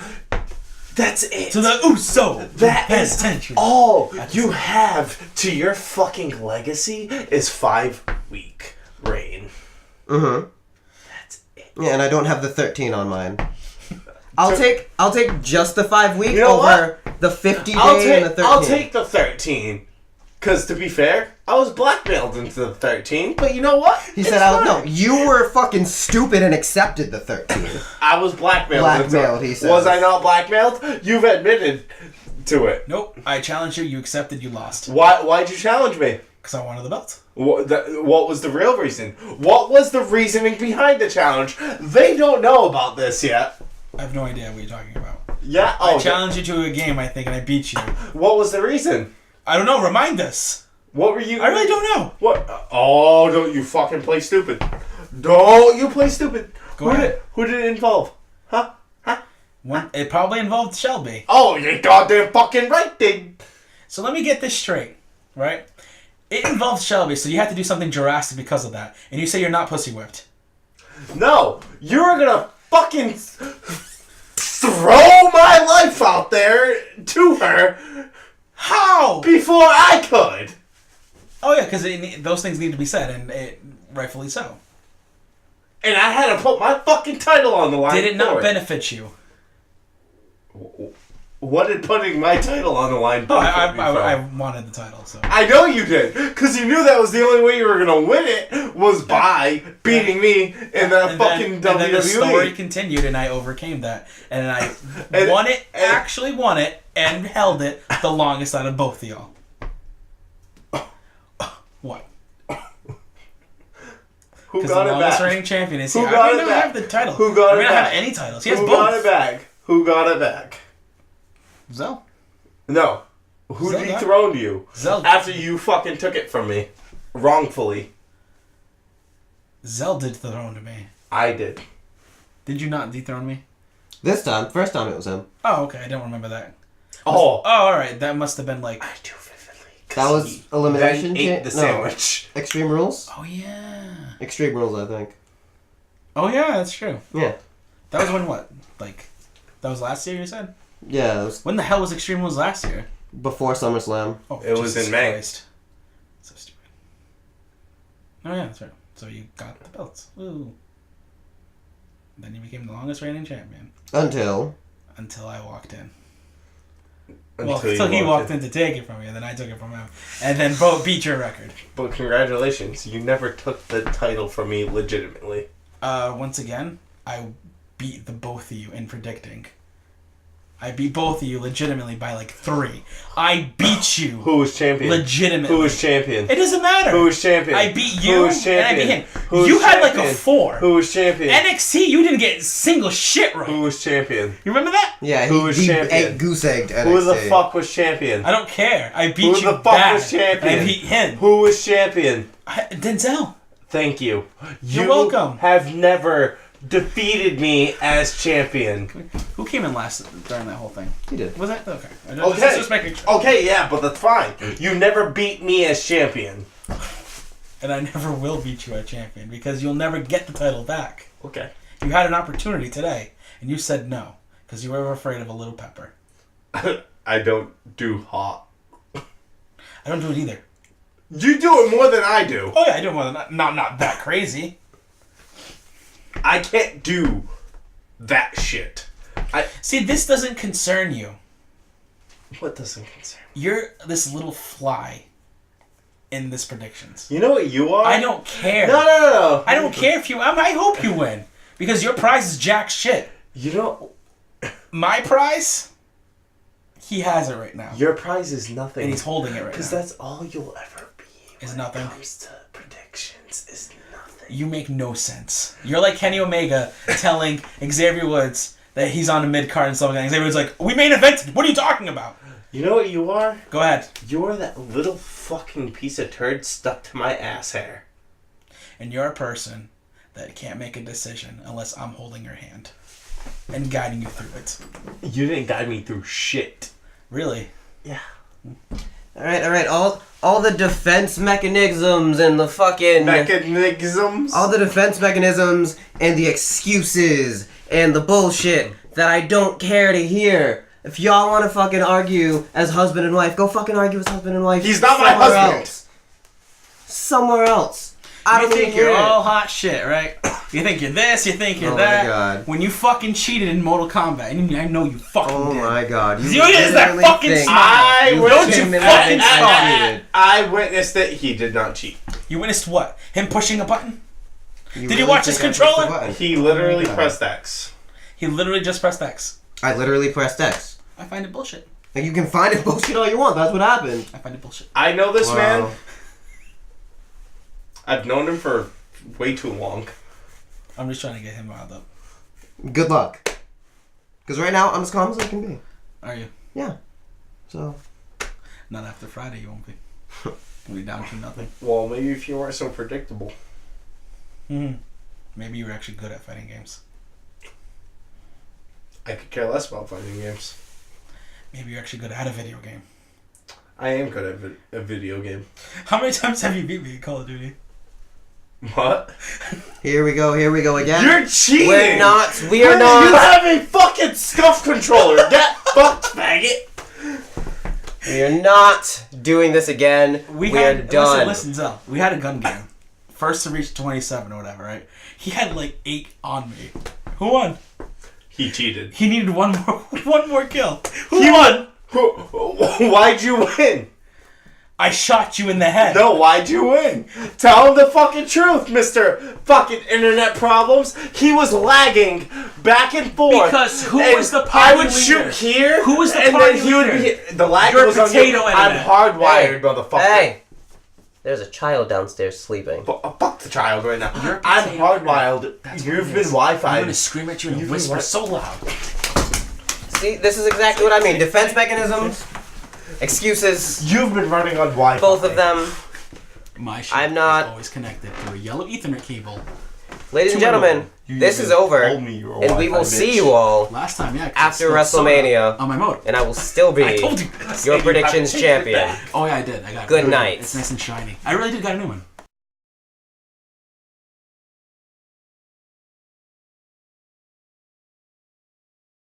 That's it. To the USO. That Best is century. all you have to your fucking legacy is 5-week reign. Mm-hmm. That's it. Yeah, and I don't have the 13 on mine. I'll take just the 5 week You know over the 50 day and the 13. I'll take the 13. Because to be fair, I was blackmailed into the 13. But you know what? He said, "No, you were fucking stupid and accepted the 13." I was blackmailed. Blackmailed, into it. he says. Was I not blackmailed? You've admitted to it. Nope. I challenged you. You accepted. You lost. Why'd you challenge me? Because I wanted the belt. What was the real reason? What was the reasoning behind the challenge? They don't know about this yet. I have no idea what you're talking about. Yeah. I challenged you to a game, I think, and I beat you. What was the reason? I don't know. Remind us. What were you? I really don't know. What? Oh, don't you fucking play stupid. Don't you play stupid. Go ahead. Who did it involve? Huh? It probably involved Shelby. Oh, you're goddamn fucking right, dude. So let me get this straight, right? It involves Shelby, so you have to do something drastic because of that. And you say you're not pussy whipped. No, you're gonna fucking throw my life out there to her. How? Before I could. Oh yeah, because those things need to be said, and rightfully so. And I had to put my fucking title on the line. Did it not for benefit you? What did putting my title on the line benefit me from? I wanted the title, so. I know you did, because you knew that was the only way you were going to win it, was by beating me in that fucking WWE. And then the story continued, and I overcame that. And I actually won it, and held it the longest out of both of y'all. What? Who Because got the it longest back? reigning champion is Who here. got I it may not back? have the title. Who got I it may not back? have any titles. He has Who both. got it back? Who got it back? Zel. No. Who Zel got it. dethroned you? Zel. After you fucking took it from me. Wrongfully. Zel did dethrone to me. I did. Did you not dethrone me? This time, first time it was him. Oh, okay. I don't remember that. Oh. Alright. That must have been like... I do vividly. That was elimination. Then ate the sandwich. Extreme Rules. Oh, yeah. Extreme Rules, I think. Oh, yeah. That's true. Yeah. That was when what? Like... That was last year, you said? Yeah, it was When the hell was Extreme Rules last year? before SummerSlam. Oh, It was in May. Christ. So stupid. Oh, yeah. That's right. So you got the belts. Woo. Then you became the longest reigning champion. Until Until I walked in. Until He walked in to take it from you, and then I took it from him. And then both beat your record. But congratulations, you never took the title from me legitimately. Once again, I beat the both of you in predicting. I beat both of you legitimately by like 3. I beat you. Who was champion? Legitimately. Who was champion? It doesn't matter. Who was champion? I beat Who you, was champion? and I beat him. Who was You had like champion? a 4. Who was champion? NXT, you didn't get single shit right. Who was champion? You remember that? yeah, Who was he champion? ate goose egged NXT. Who the fuck was champion? I don't care. I beat Who you the fuck bad. was champion? I beat him. Who was champion? Denzel. Thank you. You're welcome. Have never defeated me as champion. Who came in last during that whole thing? He did. Was that? Okay. Okay. Just making sure. Okay, yeah, but that's fine. You never beat me as champion. And I never will beat you at champion because you'll never get the title back. Okay. You had an opportunity today, and you said no because you were afraid of a little pepper. I don't do hot. I don't do it either. You do it more than I do. Oh yeah, I do it more than that. Not that crazy. I can't do that shit. See, this doesn't concern you. What doesn't concern You're this little fly in this predictions. me? You know what you are? I don't care. No. I don't care if you... I hope you win. Because your prize is jack shit. You know... My prize... He has it right now. Your prize is nothing. And he's holding it right now. Because that's all you'll ever be. Is when nothing. It comes to predictions is nothing. You make no sense. You're like Kenny Omega telling Xavier Woods that he's on a mid-card and stuff like that. Xavier Woods like, we main evented. What are you talking about? You know what you are? Go ahead. You're that little fucking piece of turd stuck to my ass hair. And you're a person that can't make a decision unless I'm holding your hand and guiding you through it. You didn't guide me through shit. Really? Yeah. All right. All the defense mechanisms and the fucking Mechanisms? all the defense mechanisms and the excuses and the bullshit that I don't care to hear. If y'all want to fucking argue as husband and wife, go fucking argue as husband and wife. He's not my somewhere husband. else. Somewhere else. I You don't think even you're hear all it. hot shit, right? You think you're this, you think you're Oh my that. God. When you fucking cheated in Mortal Kombat, and I know you fucking Oh did. my god. You is that legitimately fucking think smile. you Don't you legitimately fucking think I smile. cheated. I witnessed it. He did not cheat. You witnessed what? Him pushing a button? You Did you watch his think I pushed the controller? button? He literally Oh my God. pressed X. He literally just pressed X. I literally pressed X. I find it bullshit. Like, you can find it bullshit all you want. That's what happened. I find it bullshit. I know this Wow. man. I've known him for way too long. I'm just trying to get him riled up. Good luck. Because right now, I'm as calm as I can be. Are you? Yeah. So. Not after Friday, you won't be. You'll be down to nothing. Well, maybe if you weren't so predictable. Mm-hmm. Maybe you were actually good at fighting games. I could care less about fighting games. Maybe you're actually good at a video game. I am good at a video game. How many times have you beat me in Call of Duty? What? Here we go again. You're cheating! We are not. You have a fucking scuff controller! Get fucked, faggot! We are not doing this again. We are done. Listen, Zel. We had a gun game. First to reach 27 or whatever, right? He had like 8 on me. Who won? He cheated. He needed one more kill. He won! Why'd you win? I shot you in the head. No, why'd you win? Tell him the fucking truth, Mr. Fucking Internet Problems. He was lagging back and forth. Because who was the party I would leader? shoot here. Who was the and party then he would leader? be the lag You're was potato on you. I'm internet. hardwired, motherfucker. Hey, there's a child downstairs sleeping. Fuck the child right now. You're I'm potato hardwired. That's You've what it been is. Wi-Fi. I'm gonna scream at you and whisper so loud. See, this is exactly what I mean. Defense mechanisms, excuses, You've been running on Wi-Fi. both of them. My shit I'm not- is always connected to a yellow Ethernet cable. Ladies and gentlemen, this is over, and we will see you all Last time, yeah. 'cause after I spilled soda WrestleMania, on my motor. and I will still I be told you. your predictions champion. Oh yeah, I did. I got it. Good night. It's nice and shiny. I really did got a new one.